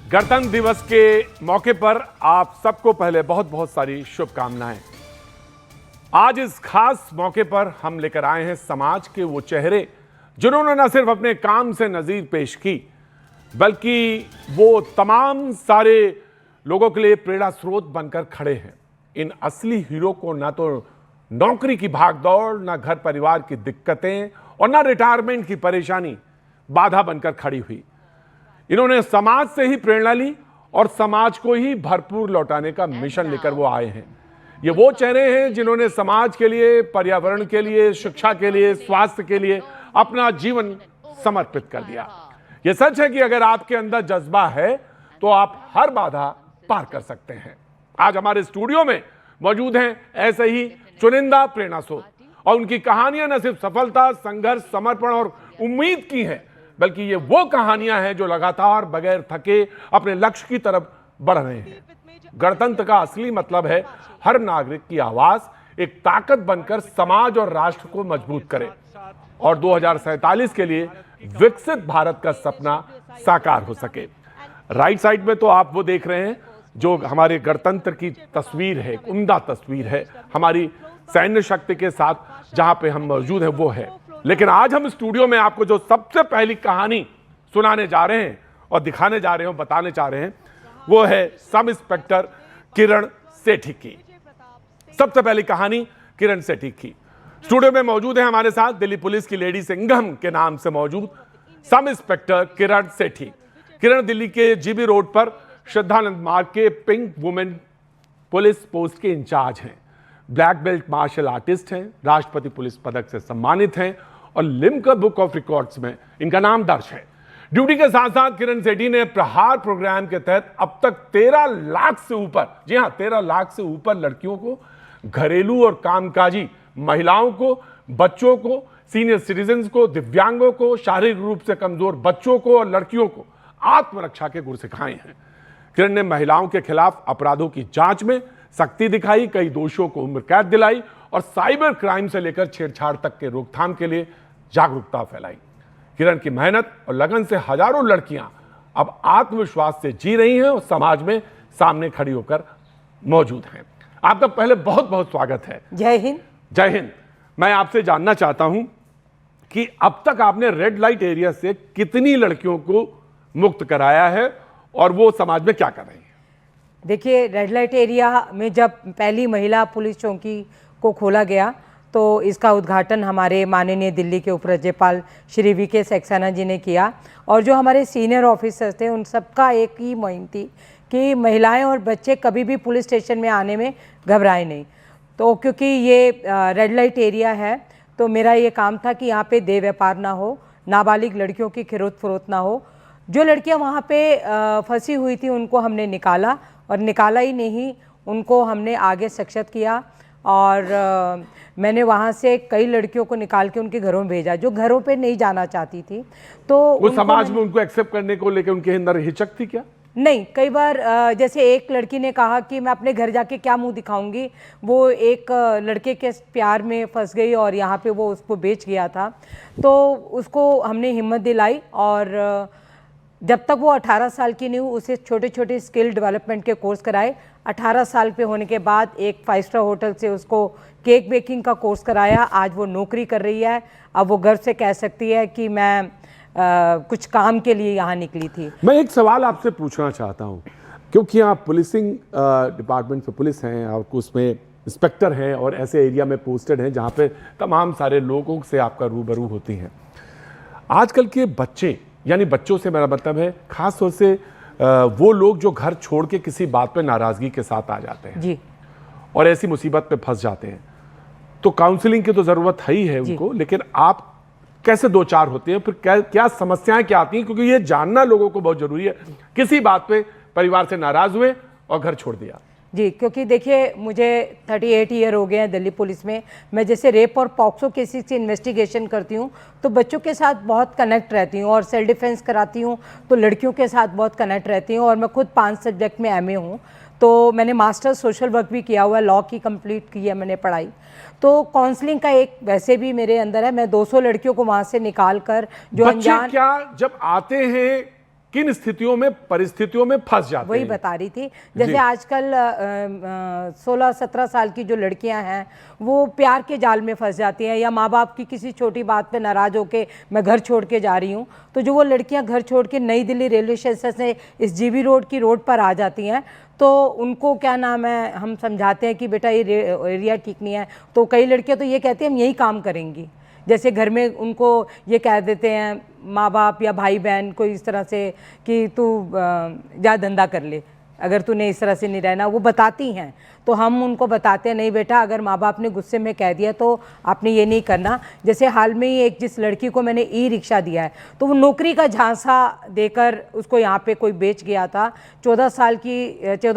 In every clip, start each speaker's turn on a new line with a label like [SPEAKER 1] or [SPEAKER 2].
[SPEAKER 1] गणतंत्र दिवस के मौके पर आप सबको पहले बहुत बहुत सारी शुभकामनाएं। आज इस खास मौके पर हम लेकर आए हैं समाज के वो चेहरे जिन्होंने न सिर्फ अपने काम से नजीर पेश की, बल्कि वो तमाम सारे लोगों के लिए प्रेरणा स्रोत बनकर खड़े हैं। इन असली हीरो को ना तो नौकरी की भागदौड़, ना घर परिवार की दिक्कतें और ना रिटायरमेंट की परेशानी बाधा बनकर खड़ी हुई। इन्होंने समाज से ही प्रेरणा ली और समाज को ही भरपूर लौटाने का मिशन लेकर वो आए हैं। ये वो चेहरे हैं जिन्होंने समाज के लिए, पर्यावरण के लिए, शिक्षा के लिए, स्वास्थ्य के लिए अपना जीवन समर्पित कर दिया। ये सच है कि अगर आपके अंदर जज्बा है तो आप हर बाधा पार कर सकते हैं। आज हमारे स्टूडियो में मौजूद हैं ऐसे ही चुनिंदा प्रेरणा स्रोत, और उनकी कहानियां न सिर्फ सफलता, संघर्ष, समर्पण और उम्मीद की हैं, बल्कि ये वो कहानियां हैं जो लगातार बगैर थके अपने लक्ष्य की तरफ बढ़ रहे हैं। गणतंत्र का असली मतलब है हर नागरिक की आवाज एक ताकत बनकर समाज और राष्ट्र को मजबूत करे और 2047 के लिए विकसित भारत का सपना साकार हो सके। राइट साइड में तो आप वो देख रहे हैं जो हमारे गणतंत्र की तस्वीर है, एक उम्दा तस्वीर है हमारी सैन्य शक्ति के साथ जहां पे हम मौजूद हैं वो है। लेकिन आज हम स्टूडियो में आपको जो सबसे पहली कहानी सुनाने जा रहे हैं और दिखाने जा रहे हैं, बताने जा रहे हैं, वो है सब इंस्पेक्टर किरण सेठी की। सबसे पहली कहानी किरण सेठी की। स्टूडियो में मौजूद है हमारे साथ दिल्ली पुलिस की लेडी सिंघम के नाम से मौजूद सब इंस्पेक्टर किरण सेठी। किरण दिल्ली के जीबी रोड पर श्रद्धानंद मार्ग के पिंक वुमेन पुलिस पोस्ट के इंचार्ज हैं। ब्लैक बेल्ट मार्शल आर्टिस्ट हैं, राष्ट्रपति पुलिस पदक से सम्मानित हैं और लिम्का बुक ऑफ रिकॉर्ड्स में इनका नाम दर्ज है। ड्यूटी के साथ साथ किरण सेठी ने प्रहार प्रोग्राम के तहत अब तक 13 लाख से ऊपर, जी हां 13 लाख से ऊपर लड़कियों को, घरेलू और कामकाजी महिलाओं को, बच्चों को, सीनियर सिटीजन्स को, दिव्यांगों को, शारीरिक रूप से कमजोर बच्चों को और लड़कियों को आत्मरक्षा के गुर सिखाए हैं। किरण ने महिलाओं के खिलाफ अपराधों की जांच में सख्ती दिखाई, कई दोषियों को उम्र कैद दिलाई और साइबर क्राइम से लेकर छेड़छाड़ तक के रोकथाम के लिए जागरूकता फैलाई। किरण की मेहनत और लगन से हजारों लड़कियां अब आत्मविश्वास से जी रही हैं और समाज में सामने खड़ी होकर मौजूद हैं। आपका पहले बहुत बहुत स्वागत है।
[SPEAKER 2] जय हिंद।
[SPEAKER 1] जय हिंद। मैं आपसे जानना चाहता हूं कि अब तक आपने रेड लाइट एरिया से कितनी लड़कियों को मुक्त कराया है और वो समाज में क्या कर रही है?
[SPEAKER 2] देखिए, रेड लाइट एरिया में जब पहली महिला पुलिस चौकी को खोला गया तो इसका उद्घाटन हमारे माननीय दिल्ली के उपराज्यपाल श्री वी.के. सक्सेना जी ने किया और जो हमारे सीनियर ऑफिसर्स थे उन सबका एक ही मुहिम थी कि महिलाएं और बच्चे कभी भी पुलिस स्टेशन में आने में घबराए नहीं। तो क्योंकि ये रेड लाइट एरिया है तो मेरा ये काम था कि यहाँ पे देह व्यापार ना हो, नाबालिग लड़कियों की खरीद फरोख्त ना हो। जो लड़कियाँ वहाँ पे फंसी हुई थी उनको हमने निकाला और निकाला ही नहीं, उनको हमने आगे सशक्त किया और मैंने वहाँ से कई लड़कियों को निकाल के उनके घरों में भेजा जो घरों पे नहीं जाना चाहती थी। तो
[SPEAKER 1] वो समाज में उनको एक्सेप्ट करने को लेकर उनके अंदर हिचक थी क्या?
[SPEAKER 2] नहीं, कई बार जैसे एक लड़की ने कहा कि मैं अपने घर जाके क्या मुंह दिखाऊंगी, वो एक लड़के के प्यार में फंस गई और यहाँ पे वो उसको बेच गया था। तो उसको हमने हिम्मत दिलाई और जब तक वो 18 साल की नहीं हुई उसे छोटे छोटे स्किल डेवलपमेंट के कोर्स कराए। 18 साल पे होने के बाद एक 5 स्टार होटल से उसको केक बेकिंग का कोर्स कराया। आज वो नौकरी कर रही है। अब वो गर्व से कह सकती है कि मैं कुछ काम के लिए यहाँ निकली थी।
[SPEAKER 1] मैं एक सवाल आपसे पूछना चाहता हूँ, क्योंकि आप पुलिसिंग डिपार्टमेंट में पुलिस हैं, आपको उसमें इंस्पेक्टर हैं और ऐसे एरिया में पोस्टेड हैं जहाँ पे तमाम सारे लोगों से आपका रूबरू होती हैं। आजकल के बच्चे, यानी बच्चों से मेरा मतलब है खास तौर से वो लोग जो घर छोड़ के किसी बात पे नाराजगी के साथ आ जाते हैं
[SPEAKER 2] जी,
[SPEAKER 1] और ऐसी मुसीबत पे फंस जाते हैं, तो काउंसलिंग की तो जरूरत है ही है उनको, लेकिन आप कैसे दो चार होते हैं, फिर क्या समस्याएं क्या आती हैं? क्योंकि ये जानना लोगों को बहुत जरूरी है। किसी बात पे परिवार से नाराज हुए और घर छोड़ दिया।
[SPEAKER 2] जी, क्योंकि देखिए मुझे 38 ईयर हो गए हैं दिल्ली पुलिस में। मैं जैसे रेप और पॉक्सो केसेस की इन्वेस्टिगेशन करती हूँ तो बच्चों के साथ बहुत कनेक्ट रहती हूँ और सेल्फ डिफेंस कराती हूँ तो लड़कियों के साथ बहुत कनेक्ट रहती हूँ और मैं खुद 5 सब्जेक्ट में MA हूँ। तो मैंने मास्टर्स सोशल वर्क भी किया हुआ है, लॉ की कंप्लीट की है मैंने पढ़ाई। तो काउंसलिंग का एक वैसे भी मेरे अंदर है। मैं 200 लड़कियों को वहाँ से निकाल कर जो
[SPEAKER 1] बच्चे
[SPEAKER 2] अनजान,
[SPEAKER 1] क्या जब आते हैं किन स्थितियों में, परिस्थितियों में फंस जाते
[SPEAKER 2] वही
[SPEAKER 1] हैं।
[SPEAKER 2] बता रही थी, जैसे आजकल 16-17 साल की जो लड़कियां हैं वो प्यार के जाल में फंस जाती हैं, या माँ बाप की किसी छोटी बात पे नाराज होके मैं घर छोड़ के जा रही हूँ, तो जो वो लड़कियां घर छोड़ के नई दिल्ली रेलवे स्टेशन से इस जीबी रोड की रोड पर आ जाती हैं, तो उनको क्या नाम है, हम समझाते हैं कि बेटा ये एरिया ठीक नहीं है, तो कई लड़कियां तो ये कहती हैं हम यही काम करेंगी। जैसे घर में उनको ये कह देते हैं माँ बाप या भाई बहन को इस तरह से कि तू जा धंधा कर ले, अगर तूने इस तरह से नहीं रहना, वो बताती हैं। तो हम उनको बताते हैं नहीं बेटा, अगर माँ बाप ने गुस्से में कह दिया तो आपने ये नहीं करना। जैसे हाल में ही एक जिस लड़की को मैंने ई रिक्शा दिया है, तो वो नौकरी का झांसा देकर उसको यहाँ पे कोई बेच गया था। 14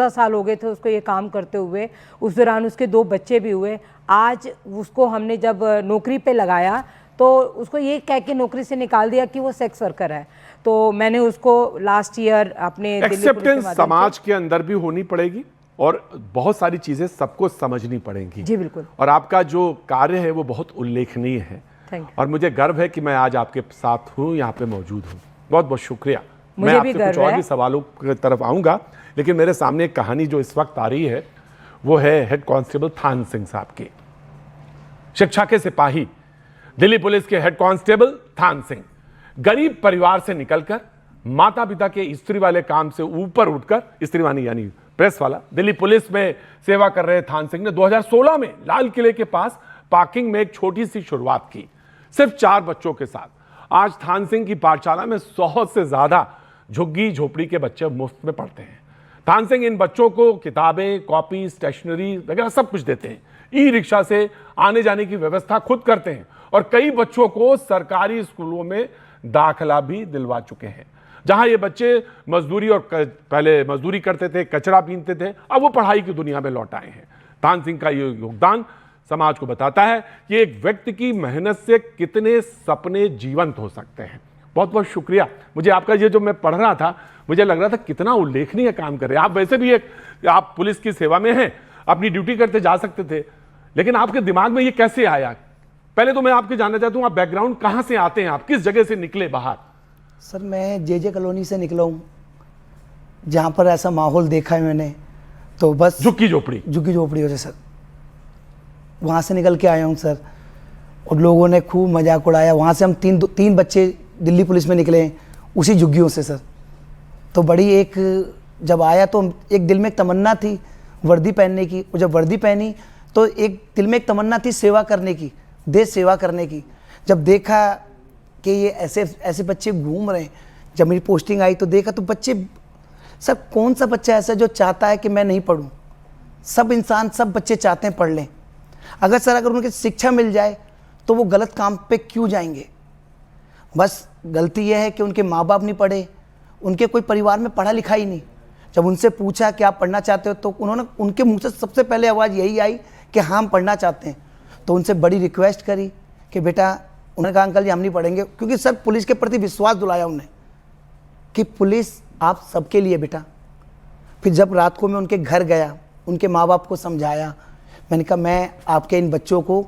[SPEAKER 2] साल हो गए थे उसको ये काम करते हुए, उस दौरान उसके 2 बच्चे भी हुए। आज उसको हमने जब नौकरी पे लगाया तो उसको ये कह के नौकरी से निकाल दिया कि वो सेक्स वर्कर है। तो मैंने उसको लास्ट ईयर अपने
[SPEAKER 1] एक्सेप्टेंस समाज के अंदर भी होनी पड़ेगी और बहुत सारी चीजें सबको समझनी पड़ेंगी।
[SPEAKER 2] जी बिल्कुल।
[SPEAKER 1] और आपका जो कार्य है वो बहुत उल्लेखनीय है और मुझे गर्व है कि मैं आज आपके साथ हूँ, यहाँ पे मौजूद हूँ। बहुत बहुत शुक्रिया। मैं आपसे कुछ और भी सवालों की तरफ आऊंगा, लेकिन मेरे सामने एक कहानी जो इस वक्त आ रही है वो है हेड कांस्टेबल थान सिंह साहब की। शिक्षा के सिपाही, दिल्ली पुलिस के हेड कांस्टेबल थान सिंह गरीब परिवार से निकलकर माता पिता के इस्त्री वाले काम से ऊपर उठकर, इस्त्री वाली यानी प्रेस वाला, दिल्ली पुलिस में सेवा कर रहे थान सिंह ने 2016 में लाल किले के पास पार्किंग में एक छोटी सी शुरुआत की, सिर्फ 4 बच्चों के साथ। आज थान सिंह की पाठशाला में 100 से ज्यादा झुग्गी झोपड़ी के बच्चे मुफ्त में पढ़ते हैं। थान सिंह इन बच्चों को किताबें, कॉपी, स्टेशनरी वगैरह सब कुछ देते हैं। ई रिक्शा से आने जाने की व्यवस्था खुद करते हैं और कई बच्चों को सरकारी स्कूलों में दाखिला भी दिलवा चुके हैं, जहां ये बच्चे मजदूरी और पहले मजदूरी करते थे, कचरा बीनते थे, अब वो पढ़ाई की दुनिया में लौट आए हैं। थान सिंह का ये योगदान समाज को बताता है कि एक व्यक्ति की मेहनत से कितने सपने जीवंत हो सकते हैं। बहुत बहुत शुक्रिया। मुझे आपका ये जो मैं पढ़ रहा था, मुझे लग रहा था कितना उल्लेखनीय काम कर रहे हैं आप। वैसे भी आप पुलिस की सेवा में हैं, अपनी ड्यूटी करते जा सकते थे, लेकिन आपके दिमाग में ये कैसे आया? पहले तो मैं आपके जानना चाहता हूं, आप बैकग्राउंड कहां से आते हैं, आप किस जगह से निकले बाहर?
[SPEAKER 3] सर मैं जे कॉलोनी से निकला हूँ, जहाँ पर ऐसा माहौल देखा है मैंने, तो बस झुग्गी झोपड़ी हो सर, वहाँ से निकल के आया हूँ सर। और लोगों ने खूब मजाक उड़ाया। वहाँ से हम तीन बच्चे दिल्ली पुलिस में निकले हैं उसी झुग्गियों से सर। तो बड़ी एक जब आया तो एक दिल में एक तमन्ना थी वर्दी पहनने की, और जब वर्दी पहनी तो एक दिल में एक तमन्ना थी सेवा करने की, देश सेवा करने की। जब देखा कि ये ऐसे बच्चे घूम रहे हैं, जब मेरी पोस्टिंग आई तो देखा तो बच्चे, सर कौन सा बच्चा ऐसा जो चाहता है कि मैं नहीं पढ़ूं? सब बच्चे चाहते हैं पढ़ लें। अगर उनकी शिक्षा मिल जाए तो वो गलत काम पे क्यों जाएंगे? बस गलती यह है कि उनके माँ बाप नहीं पढ़े, उनके कोई परिवार में पढ़ा लिखा ही नहीं। जब उनसे पूछा कि आप पढ़ना चाहते हो, तो उनके मुंह से सबसे पहले आवाज़ यही आई कि हाँ हम पढ़ना चाहते हैं। तो उनसे बड़ी रिक्वेस्ट करी कि बेटा, उन्होंने कहा अंकल जी हम नहीं पढ़ेंगे, क्योंकि सर पुलिस के प्रति विश्वास दिलाया उन्हें कि पुलिस आप सबके लिए बेटा। फिर जब रात को मैं उनके घर गया, उनके माँ बाप को समझाया, मैंने कहा मैं आपके इन बच्चों को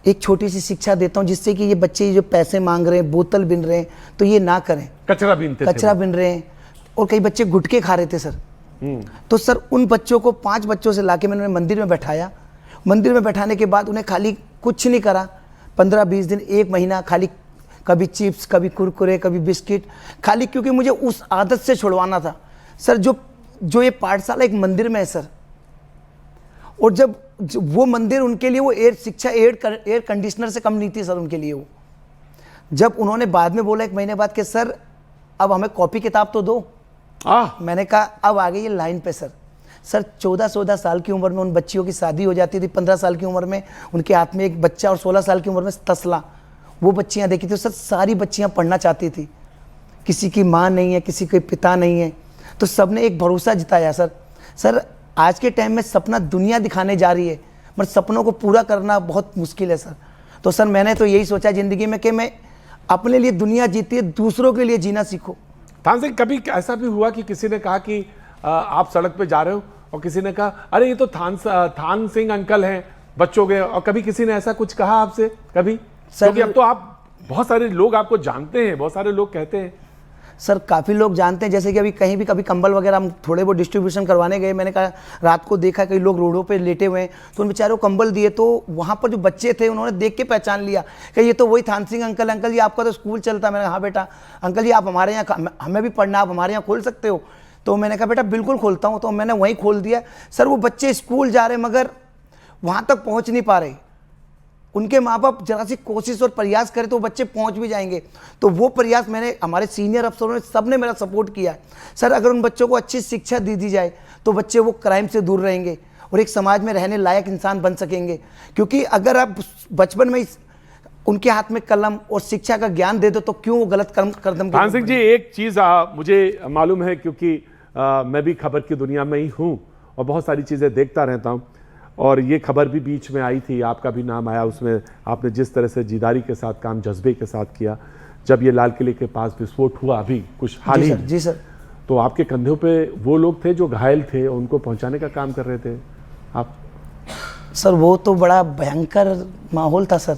[SPEAKER 3] एक छोटी सी शिक्षा देता हूँ, जिससे कि ये बच्चे जो पैसे मांग रहे हैं, बोतल बिन रहे हैं, तो ये ना करें। कचरा बिन रहे हैं, और कई बच्चे गुटखे खा रहे थे सर। तो सर उन बच्चों को 5 बच्चों से लाके मैंने मंदिर में बैठाया। मंदिर में बैठाने के बाद उन्हें खाली कुछ नहीं करा, 15-20 दिन, 1 महीना, खाली कभी चिप्स, कभी कुरकुरे, कभी बिस्किट, खाली क्योंकि मुझे उस आदत से छुड़वाना था सर। जो ये पाठशाला एक मंदिर में है सर, और जब वो मंदिर उनके लिए वो एयर कंडीशनर से कम नहीं थी सर उनके लिए। वो जब उन्होंने बाद में बोला 1 महीने बाद कि सर अब हमें कॉपी किताब तो दो, मैंने कहा अब आ गई ये लाइन पे सर। 14-14 साल की उम्र में उन बच्चियों की शादी हो जाती थी, 15 साल की उम्र में उनके हाथ में एक बच्चा, और 16 साल की उम्र में तसला। वो बच्चियां देखी थी सर, सारी बच्चियां पढ़ना चाहती थी। किसी की माँ नहीं है, किसी के पिता नहीं है, तो सब ने एक भरोसा जताया सर। आज के टाइम में सपना दुनिया दिखाने जा रही है, मगर सपनों को पूरा करना बहुत मुश्किल है सर। तो सर मैंने तो यही सोचा ज़िंदगी में कि मैं अपने लिए दुनिया जीती है, दूसरों के लिए जीना सीखो।
[SPEAKER 1] थान सिंह, कभी ऐसा भी हुआ कि किसी ने कहा कि आप सड़क पे जा रहे हो और किसी ने कहा अरे ये तो थान सिंह अंकल हैं बच्चों के, और कभी किसी ने ऐसा कुछ कहा आपसे कभी? क्योंकि अब तो आप बहुत सारे लोग आपको जानते हैं, बहुत सारे लोग कहते हैं।
[SPEAKER 3] सर काफ़ी लोग जानते हैं, जैसे कि अभी कहीं भी कभी कंबल वगैरह हम थोड़े बहुत डिस्ट्रीब्यूशन करवाने गए, मैंने कहा रात को देखा कई लोग रोडों पे लेटे हुए हैं, तो उन बेचारों को कंबल दिए, तो वहाँ पर जो बच्चे थे उन्होंने देख के पहचान लिया कि ये तो वही थान सिंह अंकल, अंकल जी आपका तो स्कूल चलता है। मैंने कहा हाँ बेटा, अंकल जी आप हमारे यहाँ, हमें भी पढ़ना, आप हमारे यहाँ खोल सकते हो? तो मैंने कहा बेटा बिल्कुल खोलता हूँ, तो मैंने वहीं खोल दिया। सर वो बच्चे स्कूल जा रहे मगर वहाँ तक पहुँच नहीं पा रहे, उनके माँ बाप जरा सी कोशिश और प्रयास करें तो बच्चे पहुंच भी जाएंगे। तो वो प्रयास मैंने, हमारे सीनियर अफसरों ने, सब ने मेरा सपोर्ट किया है। सर अगर उन बच्चों को अच्छी शिक्षा दी जाए तो बच्चे वो क्राइम से दूर रहेंगे और एक समाज में रहने लायक इंसान बन सकेंगे। क्योंकि अगर आप बचपन में उनके हाथ में कलम और शिक्षा का ज्ञान दे दो तो क्यों वो गलत कदम।
[SPEAKER 1] थान सिंह जी, एक चीज़ मुझे मालूम है, क्योंकि मैं भी खबर की दुनिया में ही हूँ और बहुत सारी चीज़ें देखता रहता हूँ, और ये खबर भी बीच में आई थी, आपका भी नाम आया उसमें, आपने जिस तरह से जिदारी के साथ काम, जज्बे के साथ किया। जब ये लाल किले के पास विस्फोट हुआ अभी कुछ हाल ही में,
[SPEAKER 3] जी सर,
[SPEAKER 1] तो आपके कंधों पे वो लोग थे जो घायल थे, उनको पहुंचाने का काम कर रहे थे आप?
[SPEAKER 3] सर वो तो बड़ा भयंकर माहौल था सर,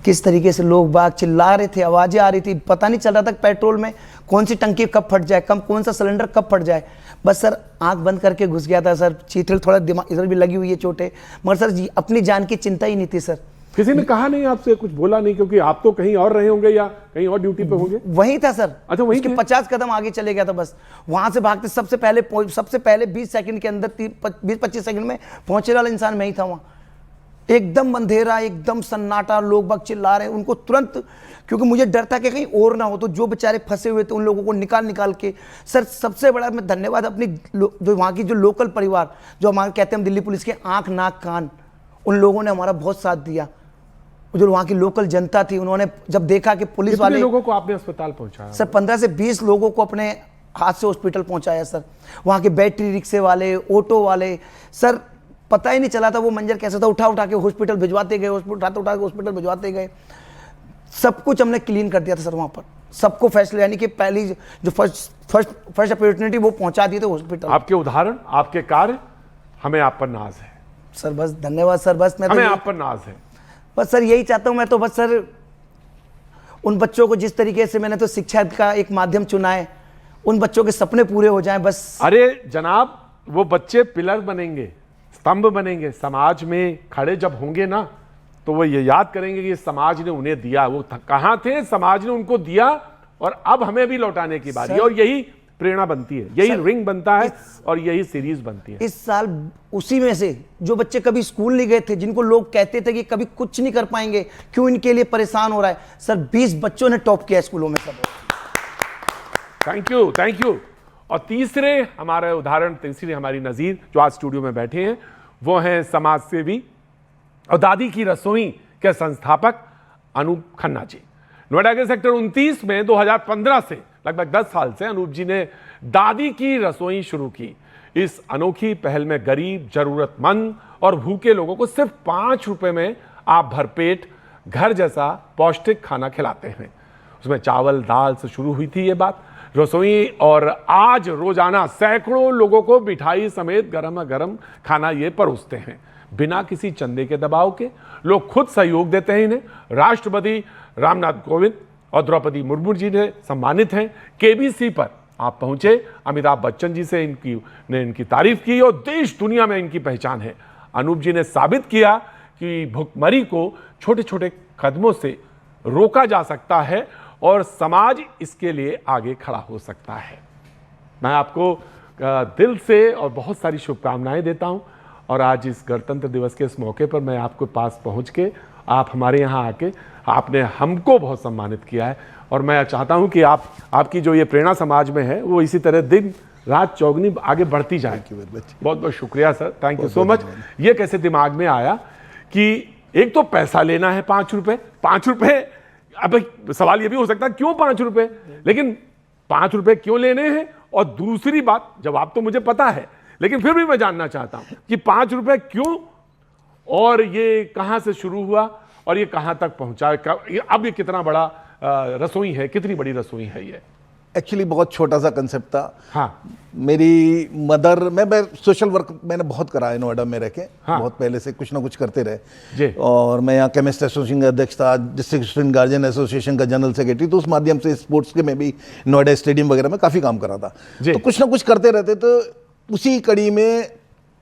[SPEAKER 3] किस तरीके से लोग बाग चिल्ला रहे थे, आवाज़ें आ रही थी, पता नहीं चल रहा था पेट्रोल में कौन सी टंकी कब फट जाए, कौन सा सिलेंडर कब फट जाए। बस सर आंख बंद करके घुस गया था सर, चीथड़ थोड़ा दिमाग इधर भी लगी हुई है चोटें, मगर सर जी अपनी जान की चिंता ही नहीं थी सर।
[SPEAKER 1] किसी ने कहा नहीं आपसे, कुछ बोला नहीं? क्योंकि आप तो कहीं और रहे होंगे या कहीं और ड्यूटी पे होंगे।
[SPEAKER 3] वहीं था सर।
[SPEAKER 1] अच्छा, वहीं
[SPEAKER 3] उसके 50 कदम आगे चले गया था, बस वहां से भागते सबसे पहले 20 सेकंड के अंदर 20-25 सेकंड में पहुंचने वाला इंसान मैं ही था। वहां एकदम अंधेरा, एकदम सन्नाटा, लोग बाग चिल्ला रहे हैं, उनको तुरंत, क्योंकि मुझे डर था कि कहीं और ना हो, तो जो बेचारे फंसे हुए थे उन लोगों को निकाल के सर, सबसे बड़ा मैं धन्यवाद अपनी जो वहाँ की जो लोकल परिवार, जो हमारे कहते हैं हम दिल्ली पुलिस के आंख नाक कान, उन लोगों ने हमारा बहुत साथ दिया। जो वहाँ की लोकल जनता थी, उन्होंने जब देखा कि पुलिस वाले,
[SPEAKER 1] लोगों को आपने अस्पताल पहुंचाया?
[SPEAKER 3] सर 15 से 20 लोगों को अपने हाथ से हॉस्पिटल पहुंचाया सर। वहाँ के बैटरी रिक्शे वाले, ऑटो वाले, सर पता ही नहीं चला था वो मंजर कैसा था, उठा के हॉस्पिटल भिजवाते गए, उठा के हॉस्पिटल भिजवाते गए। सब कुछ हमने क्लीन कर दिया था सर वहाँ पर, सबको फैसले, यानी कि पहली जो फर्स्ट अपॉर्चुनिटी वो पहुँचा दी थी हॉस्पिटल।
[SPEAKER 1] आपके उदाहरण, आपके कार्य, हमें आप पर नाज है
[SPEAKER 3] सर। बस धन्यवाद सर, बस मैं
[SPEAKER 1] हमें आप पर नाज है।
[SPEAKER 3] बस सर यही चाहता हूँ मैं तो, बस सर उन बच्चों को जिस तरीके से मैंने तो शिक्षा का एक माध्यम चुना है, उन बच्चों के सपने पूरे हो जाएं बस।
[SPEAKER 1] अरे जनाब, वो बच्चे पिलर बनेंगे, स्तंभ बनेंगे, समाज में खड़े जब होंगे ना, तो वो ये याद करेंगे कि समाज ने उन्हें दिया, वो कहाँ थे, समाज ने उनको दिया और अब हमें भी लौटाने की बारी है। और यही प्रेरणा बनती है, यही रिंग बनता है और यही सीरीज बनती है।
[SPEAKER 3] इस साल उसी में से जो बच्चे कभी स्कूल नहीं गए थे, जिनको लोग कहते थे कि कभी कुछ नहीं कर पाएंगे, क्यों इनके लिए परेशान हो रहा है, सर 20 बच्चों ने टॉप किया स्कूलों में सब।
[SPEAKER 1] Thank you. और तीसरे हमारे उदाहरण, तीसरी हमारी नज़ीर जो आज स्टूडियो में बैठे हैं, वो हैं समाज सेवी और दादी की रसोई के संस्थापक अनूप खन्ना जी। नोएडा के सेक्टर 29 में 2015 से लगभग 10 साल से अनूप जी ने दादी की रसोई शुरू की। इस अनोखी पहल में गरीब, जरूरतमंद और भूखे लोगों को सिर्फ 5 रुपए में आप भरपेट घर जैसा पौष्टिक खाना खिलाते हैं। उसमें चावल दाल से शुरू हुई थी ये बात रसोई, और आज रोजाना सैकड़ों लोगों को मिठाई समेत गर्मा गर्म खाना ये परोसते हैं बिना किसी चंदे के दबाव के। लोग खुद सहयोग देते हैं इन्हें। राष्ट्रपति रामनाथ कोविंद और द्रौपदी मुर्मू जी ने सम्मानित हैं। केबीसी पर आप पहुंचे, अमिताभ बच्चन जी से इनकी तारीफ की और देश दुनिया में इनकी पहचान है। अनूप जी ने साबित किया कि भुखमरी को छोटे छोटे कदमों से रोका जा सकता है और समाज इसके लिए आगे खड़ा हो सकता है। मैं आपको दिल से और बहुत सारी शुभकामनाएं देता हूं। और आज इस गणतंत्र दिवस के इस मौके पर मैं आपके पास पहुंच के, आप हमारे यहाँ आके आपने हमको बहुत सम्मानित किया है और मैं चाहता हूं कि आपकी जो ये प्रेरणा समाज में है वो इसी तरह दिन रात चौगनी आगे बढ़ती जाए। बहुत बहुत शुक्रिया sir, thank you so much. ये कैसे दिमाग में आया कि एक तो पैसा लेना है 5 रुपए, अब सवाल ये भी हो सकता है क्यों 5 रुपए, लेकिन 5 रुपए क्यों लेने हैं, और दूसरी बात, जवाब तो मुझे पता है लेकिन फिर भी मैं जानना चाहता हूं कि 5 रुपए क्यों, और ये कहां से शुरू हुआ और ये कहां तक पहुंचा, अब ये कितना बड़ा रसोई है, कितनी बड़ी रसोई है ये?
[SPEAKER 4] एक्चुअली बहुत छोटा सा कंसेप्ट था।
[SPEAKER 1] हाँ।
[SPEAKER 4] मेरी मदर, मैं सोशल वर्क मैंने बहुत करा है नोएडा में रह के। हाँ। बहुत पहले से कुछ ना कुछ करते रहे
[SPEAKER 1] जी।
[SPEAKER 4] और मैं यहाँ केमिस्ट एसोसिएशन का अध्यक्ष था, डिस्ट्रिक्ट स्टूडेंट गार्जियन एसोसिएशन का जनरल सेक्रेटरी, तो उस माध्यम से स्पोर्ट्स के में भी नोएडा स्टेडियम वगैरह में काफ़ी काम करा था। तो कुछ ना कुछ करते रहते, तो उसी कड़ी में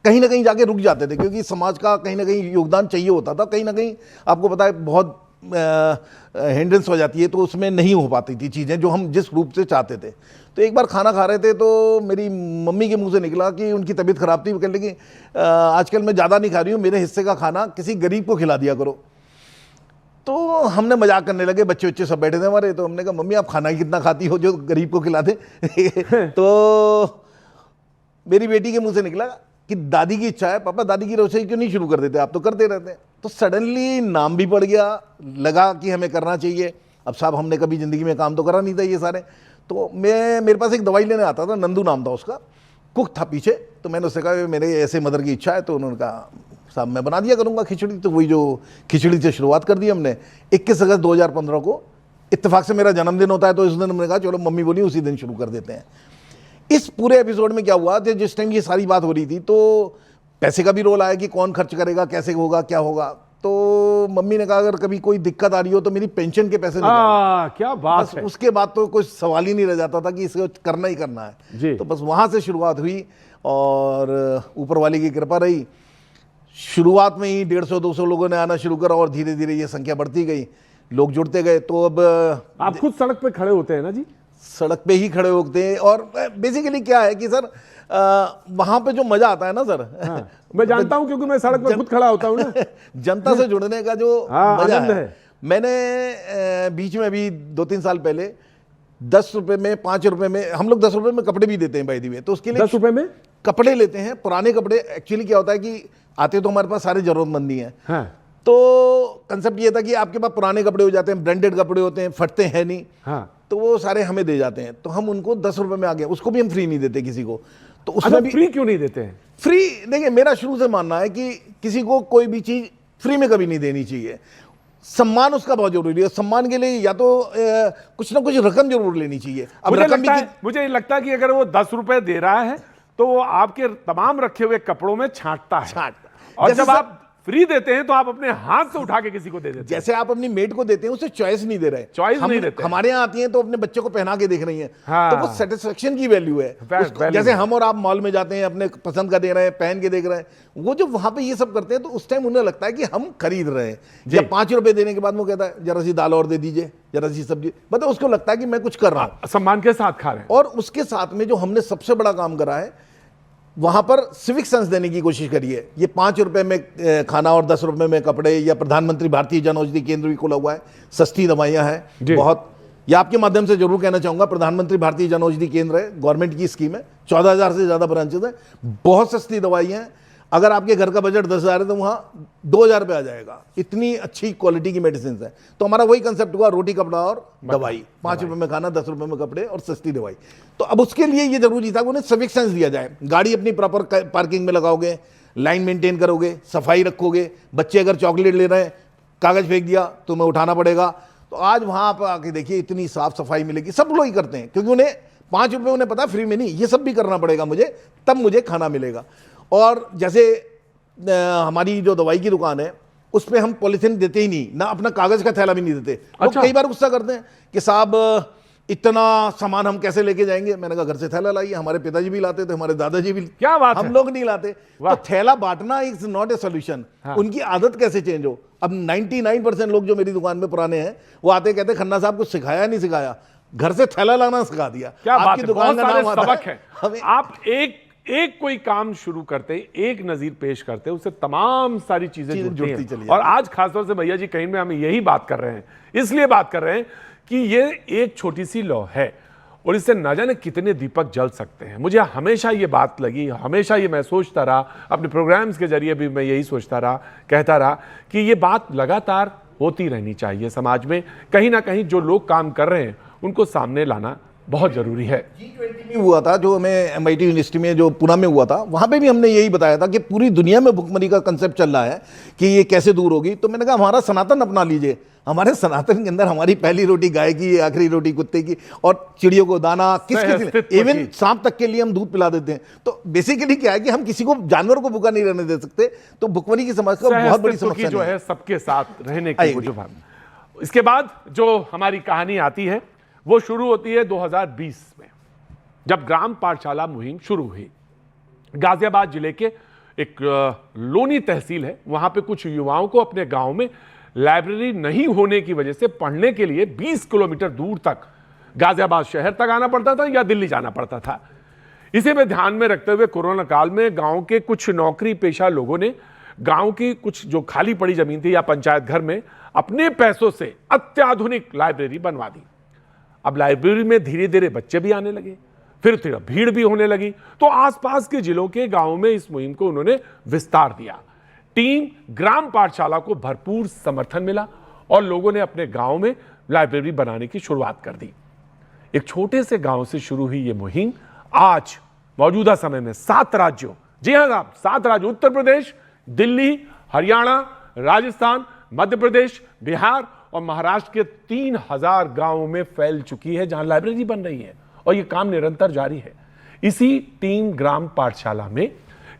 [SPEAKER 4] कहीं ना कहीं जाके रुक जाते थे, क्योंकि समाज का कहीं ना कहीं योगदान चाहिए होता था। कहीं ना कहीं आपको पता है बहुत हिंड्रेंस हो जाती है, तो उसमें नहीं हो पाती थी चीज़ें जो हम जिस रूप से चाहते थे। तो एक बार खाना खा रहे थे तो मेरी मम्मी के मुंह से निकला कि उनकी तबीयत खराब थी, वो कहने लगी आजकल मैं ज़्यादा नहीं खा रही हूँ, मेरे हिस्से का खाना किसी गरीब को खिला दिया करो। तो हमने मजाक करने लगे, बच्चे बच्चे सब बैठे थे हमारे, तो हमने कहा मम्मी आप खाना ही कितना खाती हो जो गरीब को खिला दे। तो मेरी बेटी के मुंह से निकला कि दादी की इच्छा है, पापा दादी की रसोई क्यों नहीं शुरू कर देते, आप तो करते रहते हैं। तो सडनली नाम भी पड़ गया, लगा कि हमें करना चाहिए। अब साहब हमने कभी ज़िंदगी में काम तो करा नहीं था ये सारे। तो मेरे पास एक दवाई लेने आता था, नंदू नाम था उसका, कुक था पीछे। तो मैंने उससे कहा मेरे ऐसे मदर की इच्छा है, तो उन्होंने कहा साहब मैं बना दिया करूँगा खिचड़ी। तो वही जो खिचड़ी से शुरुआत कर दी हमने। 21 अगस्त 2015 को इत्तेफाक से मेरा जन्मदिन होता है, तो इस दिन हमने कहा चलो मम्मी बोली उसी दिन शुरू कर देते हैं। इस पूरे एपिसोड में क्या हुआ, जिस टाइम ये सारी बात हो रही थी तो पैसे का भी रोल आया कि कौन खर्च करेगा, कैसे होगा, क्या होगा। तो मम्मी ने कहा अगर कभी कोई दिक्कत आ रही हो तो मेरी पेंशन के पैसे निकालो।
[SPEAKER 1] क्या बात है।
[SPEAKER 4] उसके बाद तो कुछ सवाल ही नहीं रह जाता था कि इसको करना ही करना है जी। तो बस वहां से शुरुआत हुई और ऊपर वाले की कृपा रही। शुरुआत में ही 150-200 लोगों ने आना शुरू करा और धीरे धीरे ये संख्या बढ़ती गई, लोग जुड़ते गए। तो अब
[SPEAKER 1] आप खुद सड़क पे खड़े होते हैं ना जी?
[SPEAKER 4] सड़क पे ही खड़े होते हैं। और बेसिकली क्या है कि सर वहां पे जो मजा आता है ना सर,
[SPEAKER 1] हाँ, मैं जानता हूं क्योंकि मैं सड़क पे खुद खड़ा होता हूं ना।
[SPEAKER 4] जनता से जुड़ने का जो मजा है। मैंने बीच में अभी 2-3 साल पहले 10 रुपए में, 5 रुपए में, हम लोग 10 रुपए में कपड़े भी देते हैं बाय द वे, तो उसके लिए
[SPEAKER 1] 10 रुपए में
[SPEAKER 4] कपड़े लेते हैं, पुराने कपड़े। एक्चुअली क्या होता है कि आते तो हमारे पास सारे जरूरतमंद ही हैं।
[SPEAKER 1] हाँ।
[SPEAKER 4] तो कंसेप्ट ये था कि आपके पास पुराने कपड़े हो जाते हैं, ब्रांडेड कपड़े होते हैं, फटते हैं नहीं।
[SPEAKER 1] हाँ।
[SPEAKER 4] तो वो सारे हमें दे जाते हैं, तो हम उनको 10 रुपए में आ गए, उसको भी हम फ्री नहीं देते किसी को। तो उसमें भी
[SPEAKER 1] फ्री क्यों नहीं देते हैं?
[SPEAKER 4] फ्री देखिए, मेरा शुरू से मानना है कि किसी को कोई भी चीज फ्री में कभी नहीं देनी चाहिए। सम्मान उसका बहुत जरूरी है। सम्मान के लिए या तो कुछ ना कुछ रकम जरूर लेनी चाहिए। अब
[SPEAKER 1] मुझे लगता है कि अगर वो 10 रुपए दे रहा है तो वो आपके तमाम रखे हुए कपड़ों में छांटता है। और जब आप फ्री देते हैं तो आप अपने हाथ से उठा के किसी को दे देते हैं।
[SPEAKER 4] जैसे आप अपनी मेड को देते हैं, उसे चॉइस नहीं दे रहे,
[SPEAKER 1] चॉइस नहीं देते।
[SPEAKER 4] हमारे यहाँ आती हैं तो अपने बच्चे को पहना के देख रही हैं।
[SPEAKER 1] हाँ।
[SPEAKER 4] तो वो सेटिस्फेक्शन की वैल्यू है। जैसे हम और आप मॉल में जाते हैं, अपने पसंद का दे रहे हैं, पहन के देख रहे हैं, वो जो वहां पे ये सब करते हैं तो उस टाइम उन्हें लगता है कि हम खरीद रहे हैं। या 5 रुपए देने के बाद वो कहता है जरा सी दाल और दे दीजिए, जरा सी सब्जी, मतलब उसको लगता है कि मैं कुछ कर रहा हूँ,
[SPEAKER 1] सम्मान के साथ खा रहे हैं।
[SPEAKER 4] और उसके साथ में जो हमने सबसे बड़ा काम करा है, वहां पर सिविक सेंस देने की कोशिश करी है। ये 5 रुपए में खाना और 10 रुपए में कपड़े, या प्रधानमंत्री भारतीय जन औषधि केंद्र भी खुला हुआ है, सस्ती दवाइयां हैं बहुत। ये आपके माध्यम से जरूर कहना चाहूंगा, प्रधानमंत्री भारतीय जन औषधि केंद्र है, गवर्नमेंट की स्कीम है, 14,000 से ज्यादा ब्रांचेज है, बहुत सस्ती दवाइयां हैं। अगर आपके घर का बजट 10,000 है तो वहां 2,000 पे आ जाएगा। इतनी अच्छी क्वालिटी की मेडिसिन है। तो हमारा वही कंसेप्ट हुआ, रोटी कपड़ा और दवाई, 5 रुपए में खाना, 10 रुपए में कपड़े और सस्ती दवाई। तो अब उसके लिए ये जरूरी था कि उन्हें सिविक सेंस दिया जाए। गाड़ी अपनी प्रॉपर पार्किंग में लगाओगे, लाइन मेंटेन करोगे, सफाई रखोगे। बच्चे अगर चॉकलेट ले रहे हैं, कागज फेंक दिया तो तुम्हें उठाना पड़ेगा। तो आज वहां पर आके देखिए इतनी साफ सफाई मिलेगी। सब लोग ही करते हैं क्योंकि उन्हें 5 रुपए उन्हें पता फ्री में नहीं, ये सब भी करना पड़ेगा मुझे, तब मुझे खाना मिलेगा। और जैसे हमारी जो दवाई की दुकान है उस पर हम पॉलिथीन देते ही नहीं, ना अपना कागज का थैला भी नहीं देते। लोग कई बार गुस्सा करते हैं कि साहब इतना सामान हम कैसे लेके जाएंगे। मैंने कहा घर से थैला लाइए, हमारे पिताजी भी लाते थे, हमारे दादाजी भी।
[SPEAKER 1] क्या बात
[SPEAKER 4] हम लोग नहीं लाते। तो थैला बांटना इज नॉट ए सोल्यूशन। उनकी आदत कैसे चेंज हो। अब 99% लोग जो मेरी दुकान में पुराने हैं वो आते कहते खन्ना साहब कुछ सिखाया नहीं सिखाया, घर से थैला लाना सिखा दिया।
[SPEAKER 1] क्या
[SPEAKER 4] आपकी दुकान का नाम
[SPEAKER 1] सबक है। आप एक कोई काम शुरू करते, एक नजीर पेश करते, उससे तमाम सारी चीजें जुड़ती चली। और आज खासतौर से भैया जी कहीं में हम यही बात कर रहे हैं, इसलिए बात कर रहे हैं कि ये एक छोटी सी लौ है और इससे न जाने कितने दीपक जल सकते हैं। मुझे हमेशा ये बात लगी, हमेशा ये मैं सोचता रहा, अपने प्रोग्राम्स के जरिए भी मैं यही सोचता रहा, कहता रहा कि ये बात लगातार होती रहनी चाहिए समाज में। कहीं ना कहीं जो लोग काम कर रहे हैं उनको सामने लाना बहुत जरूरी है।
[SPEAKER 4] G20 में हुआ था जो हमें MIT यूनिवर्सिटी में जो पुणे में हुआ था, वहां पे भी हमने यही बताया था कि पूरी दुनिया में भुखमरी का कंसेप्ट चल रहा है कि ये कैसे दूर होगी। तो मैंने कहा हमारा सनातन अपना लीजिए, हमारे सनातन के अंदर हमारी पहली रोटी गाय की, आखिरी रोटी कुत्ते की, और चिड़ियों को दाना, किसके इवन सांप तक के लिए हम दूध पिला देते हैं। तो बेसिकली क्या है कि हम किसी को, जानवर को भूखा नहीं रहने दे सकते। तो भुखमरी की समस्या बहुत बड़ी समस्या
[SPEAKER 1] जो है सबके साथ रहने की वो जो भावना। इसके बाद जो हमारी कहानी आती है वो शुरू होती है 2020 में, जब ग्राम पाठशाला मुहिम शुरू हुई। गाजियाबाद जिले के एक लोनी तहसील है, वहां पे कुछ युवाओं को अपने गांव में लाइब्रेरी नहीं होने की वजह से पढ़ने के लिए 20 किलोमीटर दूर तक गाजियाबाद शहर तक आना पड़ता था या दिल्ली जाना पड़ता था। इसे में ध्यान में रखते हुए कोरोना काल में गांव के कुछ नौकरी पेशा लोगों ने गांव की कुछ जो खाली पड़ी जमीन थी या पंचायत घर में अपने पैसों से अत्याधुनिक लाइब्रेरी बनवा दी। अब लाइब्रेरी में धीरे धीरे बच्चे भी आने लगे, फिर भीड़ भी होने लगी, तो आसपास के जिलों के गांवों में इस मुहिम को उन्होंने विस्तार दिया। टीम ग्राम पाठशाला को भरपूर समर्थन मिला और लोगों ने अपने गांव में लाइब्रेरी बनाने की शुरुआत कर दी। एक छोटे से गांव से शुरू हुई यह मुहिम आज मौजूदा समय में 7 राज्यों, जी हां साहब, 7 राज्य, उत्तर प्रदेश, दिल्ली, हरियाणा, राजस्थान, मध्य प्रदेश, बिहार और महाराष्ट्र के 3000 गांवों में फैल चुकी है, जहां लाइब्रेरी बन रही है और यह काम निरंतर जारी है। इसी टीम ग्राम पाठशाला में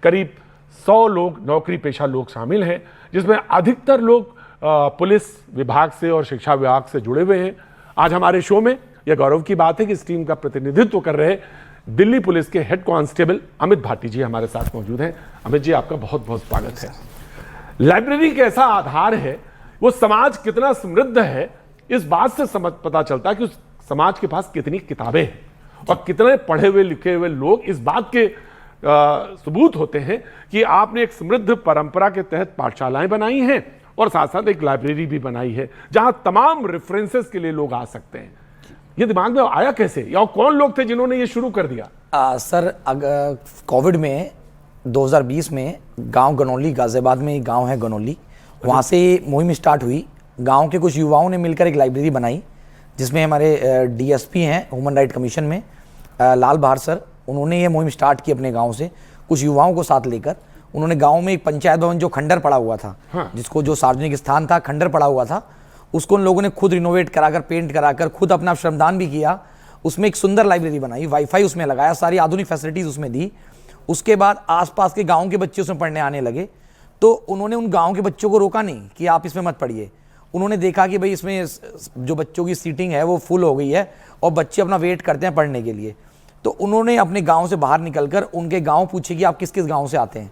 [SPEAKER 1] करीब 100 लोग, नौकरी पेशा लोग शामिल हैं, जिसमें अधिकतर लोग पुलिस विभाग से और शिक्षा विभाग से जुड़े हुए हैं। आज हमारे शो में यह गौरव की बात है कि इस टीम का प्रतिनिधित्व कर रहे दिल्ली पुलिस के हेड कांस्टेबल अमित भाटी जी हमारे साथ मौजूद हैं। अमित जी, आपका बहुत बहुत स्वागत है। लाइब्रेरी कैसा आधार है, वो समाज कितना समृद्ध है, इस बात से पता चलता है कि उस समाज के पास कितनी किताबें हैं और कितने पढ़े हुए लिखे हुए लोग इस बात के सबूत होते हैं कि आपने एक समृद्ध परंपरा के तहत पाठशालाएं बनाई हैं और साथ साथ एक लाइब्रेरी भी बनाई है जहां तमाम रेफरेंसेस के लिए लोग आ सकते हैं। ये दिमाग में आया कैसे, या कौन लोग थे जिन्होंने ये शुरू कर दिया?
[SPEAKER 5] सर, कोविड में 2020 में गांव गनौली, गाजियाबाद में एक गांव है गनौली, वहाँ से मुहिम स्टार्ट हुई। गांव के कुछ युवाओं ने मिलकर एक लाइब्रेरी बनाई, जिसमें हमारे डीएसपी हैं ह्यूमन राइट कमीशन में, लाल बहार सर, उन्होंने ये मुहिम स्टार्ट की अपने गांव से कुछ युवाओं को साथ लेकर। उन्होंने गांव में एक पंचायत भवन जो खंडर पड़ा हुआ था, जिसको जो सार्वजनिक स्थान था, खंडर पड़ा हुआ था, उसको उन लोगों ने खुद रिनोवेट कराकर, पेंट कराकर, खुद अपना श्रमदान भी किया। उसमें एक सुंदर लाइब्रेरी बनाई, वाईफाई उसमें लगाया, सारी आधुनिक फैसिलिटीज उसमें दी। उसके बाद आसपास के गाँव के बच्चे उसमें पढ़ने आने लगे। तो उन्होंने उन गाँव के बच्चों को रोका नहीं कि आप इसमें मत पढ़िए। उन्होंने देखा कि भाई इसमें जो बच्चों की सीटिंग है वो फुल हो गई है और बच्चे अपना वेट करते हैं पढ़ने के लिए। तो उन्होंने अपने गांव से बाहर निकलकर उनके गांव पूछे कि आप किस किस गांव से आते हैं,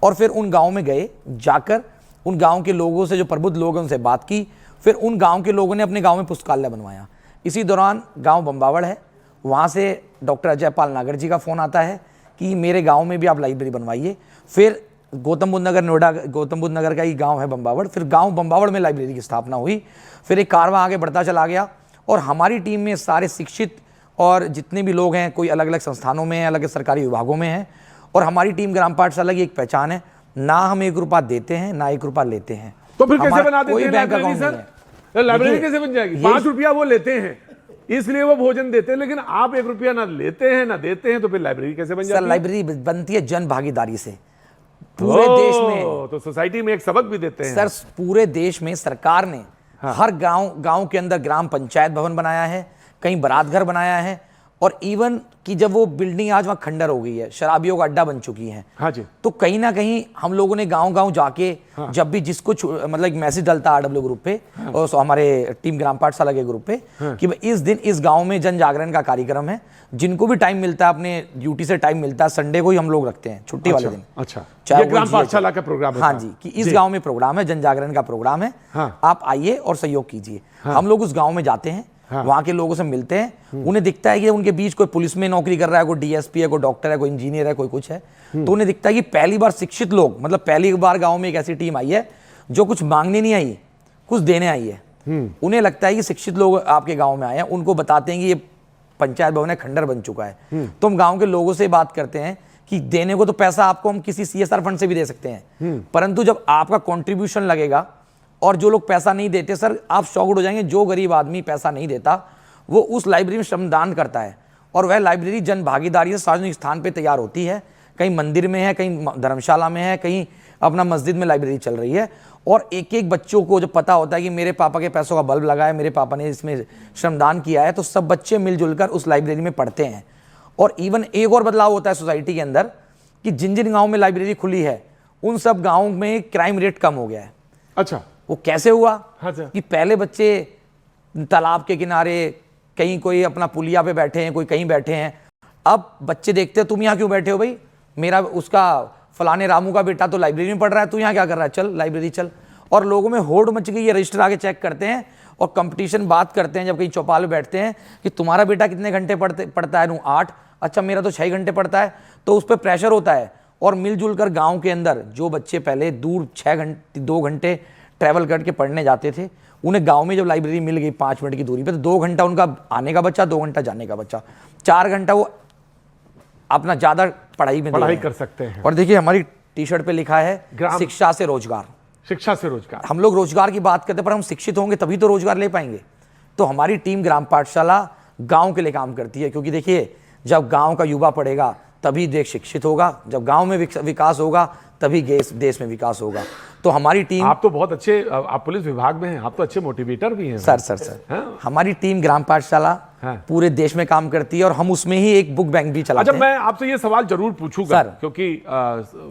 [SPEAKER 5] और फिर उन गांव में गए, जाकर उन गांव के लोगों से, जो प्रबुद्ध लोग हैं, उनसे बात की। फिर उन गांव के लोगों ने अपने गांव में पुस्तकालय बनवाया। इसी दौरान गांव बम्बावड़ है, वहाँ से डॉक्टर अजय पाल नागर जी का फ़ोन आता है कि मेरे गाँव में भी आप लाइब्रेरी बनवाइए। फिर गौतम बुद्ध नगर, नोएडा गौतम बुद्ध नगर का ही गाँव है बम्बावड़, फिर गाँव बम्बावड़ में लाइब्रेरी की स्थापना हुई। फिर एक कारवां आगे बढ़ता चला गया और हमारी टीम में सारे शिक्षित और जितने भी लोग हैं, कोई अलग अलग संस्थानों में हैं, अलग सरकारी विभागों में हैं। और हमारी टीम ग्राम पाठशाला की एक पहचान है, ना हम 1 रुपया देते हैं, ना 1 रुपया लेते हैं।
[SPEAKER 1] तो फिर कैसे बना देते
[SPEAKER 5] कोई
[SPEAKER 1] हैं
[SPEAKER 5] bank
[SPEAKER 1] library
[SPEAKER 5] account
[SPEAKER 1] sir? Library कैसे बन जाएगी? 5 रुपया वो लेते हैं, इसलिए वो भोजन देते हैं, लेकिन आप 1 रुपया ना लेते हैं ना देते हैं, तो फिर लाइब्रेरी कैसे बन जाती है?
[SPEAKER 5] सर, लाइब्रेरी बनती है जन भागीदारी से। पूरे देश में,
[SPEAKER 1] तो सोसाइटी में एक सबक भी देते हैं
[SPEAKER 5] सर। पूरे देश में सरकार ने हर गांव के अंदर ग्राम पंचायत भवन बनाया है, कहीं बारात घर बनाया है, और इवन कि जब वो बिल्डिंग आज वहाँ खंडर हो गई है, शराबियों का अड्डा बन चुकी है,
[SPEAKER 1] हाँ जी,
[SPEAKER 5] तो कहीं ना कहीं हम लोगों ने गांव जाके, जब भी जिसको मतलब एक मैसेज डलता आरडब्ल्यू ग्रुप पे और हमारे टीम ग्राम पाठशाला के ग्रुप पे कि इस दिन इस गांव में जन जागरण का कार्यक्रम है। जिनको भी टाइम मिलता है, अपने ड्यूटी से टाइम मिलता है, संडे को ही हम लोग रखते हैं, छुट्टी वाले दिन।
[SPEAKER 1] अच्छा,
[SPEAKER 5] चाहे
[SPEAKER 1] ये ग्राम पाठशाला का प्रोग्राम है?
[SPEAKER 5] हाँ जी, कि इस गांव में प्रोग्राम है, जन जागरण का प्रोग्राम है, आप आइए और सहयोग कीजिए। हम लोग उस गांव में जाते हैं, वहां के लोगों से मिलते हैं। उन्हें दिखता है कि उनके बीच कोई पुलिस में नौकरी कर रहा है, कोई डीएसपी है, कोई डॉक्टर है, कोई इंजीनियर है, कोई कुछ है। तो उन्हें दिखता है कि पहली बार शिक्षित लोग, मतलब पहली बार गांव में एक ऐसी टीम आई है जो कुछ मांगने नहीं आई, कुछ देने आई है। उन्हें लगता है कि शिक्षित लोग आपके गाँव में आए हैं, उनको बताते हैं कि ये पंचायत भवन है, खंडर बन चुका है। तो हम गाँव के लोगों से बात करते हैं कि देने को तो पैसा आपको हम किसी CSR फंड से भी दे सकते हैं, परंतु जब आपका कॉन्ट्रीब्यूशन लगेगा और जो लोग पैसा नहीं देते, सर आप शॉक्ड हो जाएंगे, जो गरीब आदमी पैसा नहीं देता वो उस लाइब्रेरी में श्रमदान करता है, और वह लाइब्रेरी जन भागीदारी से सार्वजनिक स्थान पे तैयार होती है। कहीं मंदिर में है, कहीं धर्मशाला में है, कहीं अपना मस्जिद में लाइब्रेरी चल रही है, और एक एक बच्चों को जब पता होता है कि मेरे पापा के पैसों का बल्ब लगा है, मेरे पापा ने इसमें श्रमदान किया है, तो सब बच्चे मिलजुल कर उस लाइब्रेरी में पढ़ते हैं। और इवन एक और बदलाव होता है सोसाइटी के अंदर कि जिन जिन गाँव में लाइब्रेरी खुली है उन सब गाँव में क्राइम रेट कम हो गया है।
[SPEAKER 1] अच्छा,
[SPEAKER 5] वो कैसे हुआ?
[SPEAKER 1] हाँ सर।
[SPEAKER 5] कि पहले बच्चे तालाब के किनारे, कहीं कोई अपना पुलिया पे बैठे हैं, कोई कहीं बैठे हैं, अब बच्चे देखते हैं तुम यहाँ क्यों बैठे हो भाई, मेरा उसका फलाने रामू का बेटा तो लाइब्रेरी में पढ़ रहा है, तू यहाँ क्या कर रहा है, चल लाइब्रेरी चल। और लोगों में होड़ मच गई है, रजिस्टर आगे चेक करते हैं और कंपटीशन बात करते हैं जब कहीं चौपाल में बैठते हैं कि तुम्हारा बेटा कितने घंटे पढ़ता है, 8, अच्छा मेरा तो 6 घंटे पढ़ता है, तो उस पर प्रेशर होता है। और मिलजुल कर गाँव के अंदर जो बच्चे पहले दूर 2 घंटे ट्रैवल करके पढ़ने जाते थे, उन्हें गांव में जब लाइब्रेरी मिल गई 5 मिनट की दूरी पे, तो 2 घंटा उनका आने का बच्चा, 2 घंटा जाने का बच्चा, 4 घंटा वो अपना ज़्यादा पढ़ाई
[SPEAKER 1] कर सकते हैं।
[SPEAKER 5] और देखिए हमारी टी शर्ट पे लिखा है शिक्षा से रोजगार।
[SPEAKER 1] शिक्षा से रोजगार।
[SPEAKER 5] हम लोग रोजगार की बात करते हैं, पर हम शिक्षित होंगे तभी तो रोजगार ले पाएंगे। तो हमारी टीम ग्राम पाठशाला गाँव के लिए काम करती है, क्योंकि देखिए जब गाँव का युवा पढ़ेगा तभी देश शिक्षित होगा, जब गाँव में विकास होगा तभी देश में विकास होगा। तो हमारी टीम,
[SPEAKER 1] आप तो बहुत अच्छे, आप पुलिस विभाग में हैं, आप तो अच्छे मोटिवेटर भी हैं
[SPEAKER 5] सर। हमारी टीम ग्राम पाठशाला पूरे देश में काम करती है और हम उसमें ही एक बुक बैंक भी चलाते हैं।
[SPEAKER 1] अच्छा, मैं आपसे ये सवाल जरूर पूछूंगा क्योंकि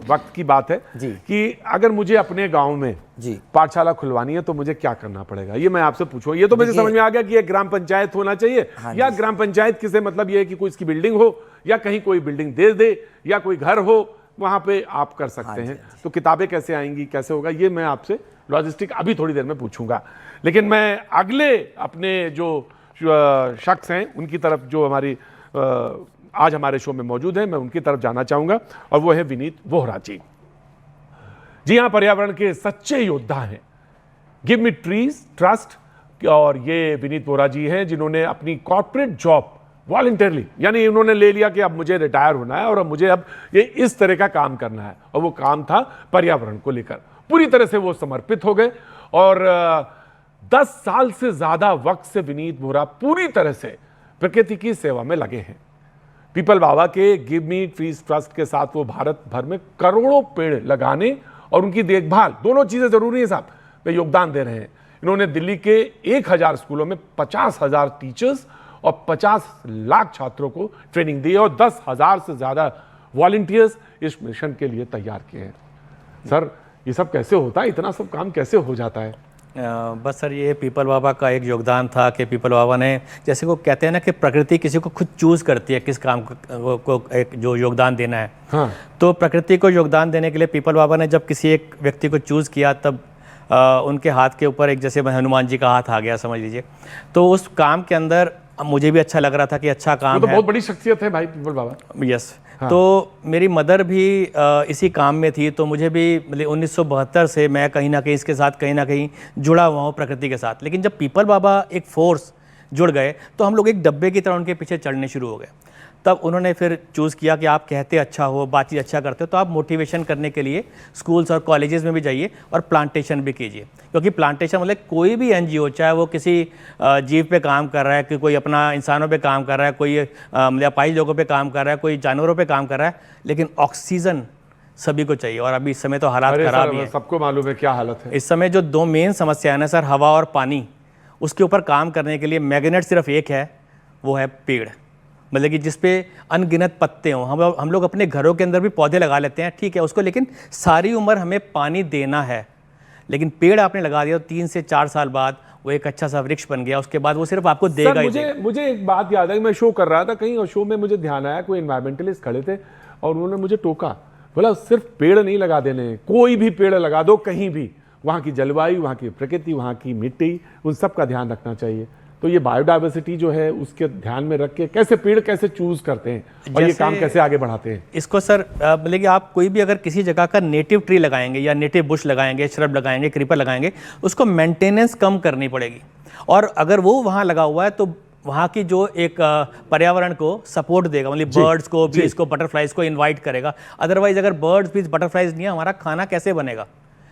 [SPEAKER 1] वक्त की बात है
[SPEAKER 5] जी, कि
[SPEAKER 1] अगर मुझे अपने गांव में
[SPEAKER 5] जी
[SPEAKER 1] पाठशाला खुलवानी है तो मुझे क्या करना पड़ेगा, ये मैं आपसे पूछूंगा। ये तो मुझे समझ में आ गया कि एक ग्राम पंचायत होना चाहिए, या ग्राम पंचायत किसे मतलब ये है कि कोई इसकी बिल्डिंग हो या कहीं कोई बिल्डिंग दे या कोई घर हो, वहां पे आप कर सकते हैं। तो किताबें कैसे आएंगी, कैसे होगा, ये मैं आपसे लॉजिस्टिक अभी थोड़ी देर में पूछूंगा। लेकिन मैं अगले अपने जो शख्स हैं उनकी तरफ, जो हमारी आज हमारे शो में मौजूद हैं, मैं उनकी तरफ जाना चाहूंगा, और वो है विनीत वोहरा जी। जी हाँ, पर्यावरण के सच्चे योद्धा हैं, गिव मी ट्रीज ट्रस्ट। और ये विनीत वोहरा जी हैं जिन्होंने अपनी कॉर्पोरेट जॉब वॉलंटियरली, यानी उन्होंने ले लिया कि अब मुझे रिटायर होना है और अब मुझे ये इस तरह का काम करना है, और वो काम था पर्यावरण को लेकर। पूरी तरह से वो समर्पित हो गए और 10 साल से ज्यादा वक्त से विनीत वोहरा पूरी तरह से प्रकृति की सेवा में लगे हैं। पीपल बाबा के गिव मी ट्रीज ट्रस्ट के साथ वो भारत भर में करोड़ों पेड़ लगाने और उनकी देखभाल, दोनों चीजें जरूरी है साहब, वे योगदान दे रहे हैं। इन्होंने दिल्ली के 1000 स्कूलों में 50,000 टीचर्स और 50 लाख छात्रों को ट्रेनिंग दी और 10,000 से ज्यादा वॉलंटियर्स इस मिशन के लिए तैयार किए हैं। सर, ये सब कैसे होता है, इतना सब काम कैसे हो जाता है?
[SPEAKER 6] बस सर, ये पीपल बाबा का एक योगदान था कि पीपल बाबा ने, जैसे वो कहते हैं ना कि प्रकृति किसी को खुद चूज करती है किस काम को एक जो योगदान देना है।
[SPEAKER 1] हाँ।
[SPEAKER 6] तो प्रकृति को योगदान देने के लिए पीपल बाबा ने जब किसी एक व्यक्ति को चूज किया, तब उनके हाथ के ऊपर एक, जैसे हनुमान जी का हाथ आ गया समझ लीजिए। तो उस काम के अंदर मुझे भी अच्छा लग रहा था कि अच्छा काम
[SPEAKER 1] तो
[SPEAKER 6] है।
[SPEAKER 1] बहुत बड़ी शख्सियत है भाई पीपल बाबा।
[SPEAKER 6] यस। हाँ। तो मेरी मदर भी इसी काम में थी, तो मुझे भी 1972 से मैं कहीं ना कहीं इसके साथ कहीं ना कहीं जुड़ा हुआ हूँ प्रकृति के साथ। लेकिन जब पीपल बाबा एक फोर्स जुड़ गए तो हम लोग एक डब्बे की तरह उनके पीछे चढ़ने शुरू हो गए। तब उन्होंने फिर चूज़ किया कि आप कहते अच्छा हो, बातचीत अच्छा करते हो, तो आप मोटिवेशन करने के लिए स्कूल्स और कॉलेजेस में भी जाइए और प्लांटेशन भी कीजिए। क्योंकि प्लांटेशन मतलब कोई भी एनजीओ, चाहे वो किसी जीव पे काम कर रहा है, कि कोई अपना इंसानों पे काम कर रहा है, कोई अपाहिज लोगों पे काम कर रहा है, कोई जानवरों पे काम कर रहा है, लेकिन ऑक्सीजन सभी को चाहिए। और अभी इस समय तो हालात खराब ही है,
[SPEAKER 1] सबको मालूम है क्या हालत है
[SPEAKER 6] इस समय। जो 2 मेन समस्या है ना सर, हवा और पानी, उसके ऊपर काम करने के लिए मैग्नेट सिर्फ एक है, वो है पेड़। मतलब कि जिसपे अनगिनत पत्ते हों। हम लोग अपने घरों के अंदर भी पौधे लगा लेते हैं, ठीक है, उसको, लेकिन सारी उम्र हमें पानी देना है। लेकिन पेड़ आपने लगा दिया तो 3 से 4 साल बाद वो एक अच्छा सा वृक्ष बन गया, उसके बाद वो सिर्फ आपको देगा ही देगा।
[SPEAKER 1] मुझे एक बात याद है, मैं शो कर रहा था कहीं और शो में मुझे ध्यान आया, कोई एनवायरमेंटलिस्ट खड़े थे और उन्होंने मुझे टोका, बोला सिर्फ पेड़ नहीं लगा देने, कोई भी पेड़ लगा दो कहीं भी, वहाँ की जलवायु, वहाँ की प्रकृति, वहाँ की मिट्टी, उन सब का ध्यान रखना चाहिए। तो ये बायोडाइवर्सिटी जो है उसके ध्यान में रख के कैसे पेड़ कैसे चूज करते हैं और ये काम कैसे आगे बढ़ाते हैं
[SPEAKER 6] इसको सर, मतलब कि आप कोई भी अगर किसी जगह का नेटिव ट्री लगाएंगे या नेटिव बुश लगाएंगे, श्रब लगाएंगे, क्रीपर लगाएंगे, उसको मेंटेनेंस कम करनी पड़ेगी। और अगर वो वहाँ लगा हुआ है तो वहाँ की जो एक पर्यावरण को सपोर्ट देगा, मतलब बर्ड्स को, बीज को, बटरफ्लाइज को इनवाइट करेगा। अदरवाइज अगर बर्ड्स, बीज, बटरफ्लाइज नहीं है, हमारा खाना कैसे बनेगा?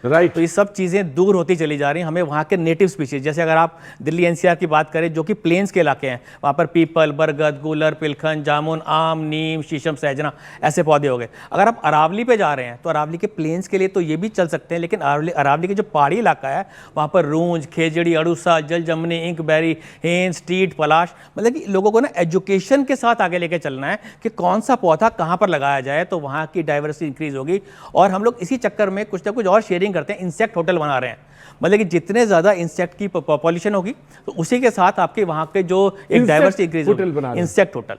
[SPEAKER 1] Right.
[SPEAKER 6] तो ये सब चीज़ें दूर होती चली जा रही हैं। हमें वहाँ के नेटिव स्पीशीज, जैसे अगर आप दिल्ली एनसीआर की बात करें जो कि प्लेन्स के इलाके हैं, वहाँ पर पीपल, बरगद, गूलर, पिलखन, जामुन, आम, नीम, शीशम, सहजना ऐसे पौधे हो गए। अगर आप अरावली पे जा रहे हैं तो अरावली के प्लेन्स के लिए तो ये भी चल सकते हैं, लेकिन अरावली के जो पहाड़ी इलाका है वहाँ पर रूंज, खेजड़ी, अड़ूसा, जलजमनी, इंकबेरी, हेंस, टीट, पलाश, मतलब कि लोगों को ना एजुकेशन के साथ आगे लेके चलना है कि कौन सा पौधा कहाँ पर लगाया जाए तो वहाँ की डाइवर्सिटी इंक्रीज होगी। और हम लोग इसी चक्कर में कुछ ना कुछ और शेयरिंग करते हैं, इंसेक्ट होटल बना रहे हैं। मतलब कि जितने ज़्यादा इंसेक्ट की पॉपुलेशन होगी तो उसी के साथ आपके वहाँ के जो एक डाइवर्सिटी इंक्रीज होगी, इंसेक्ट होटल।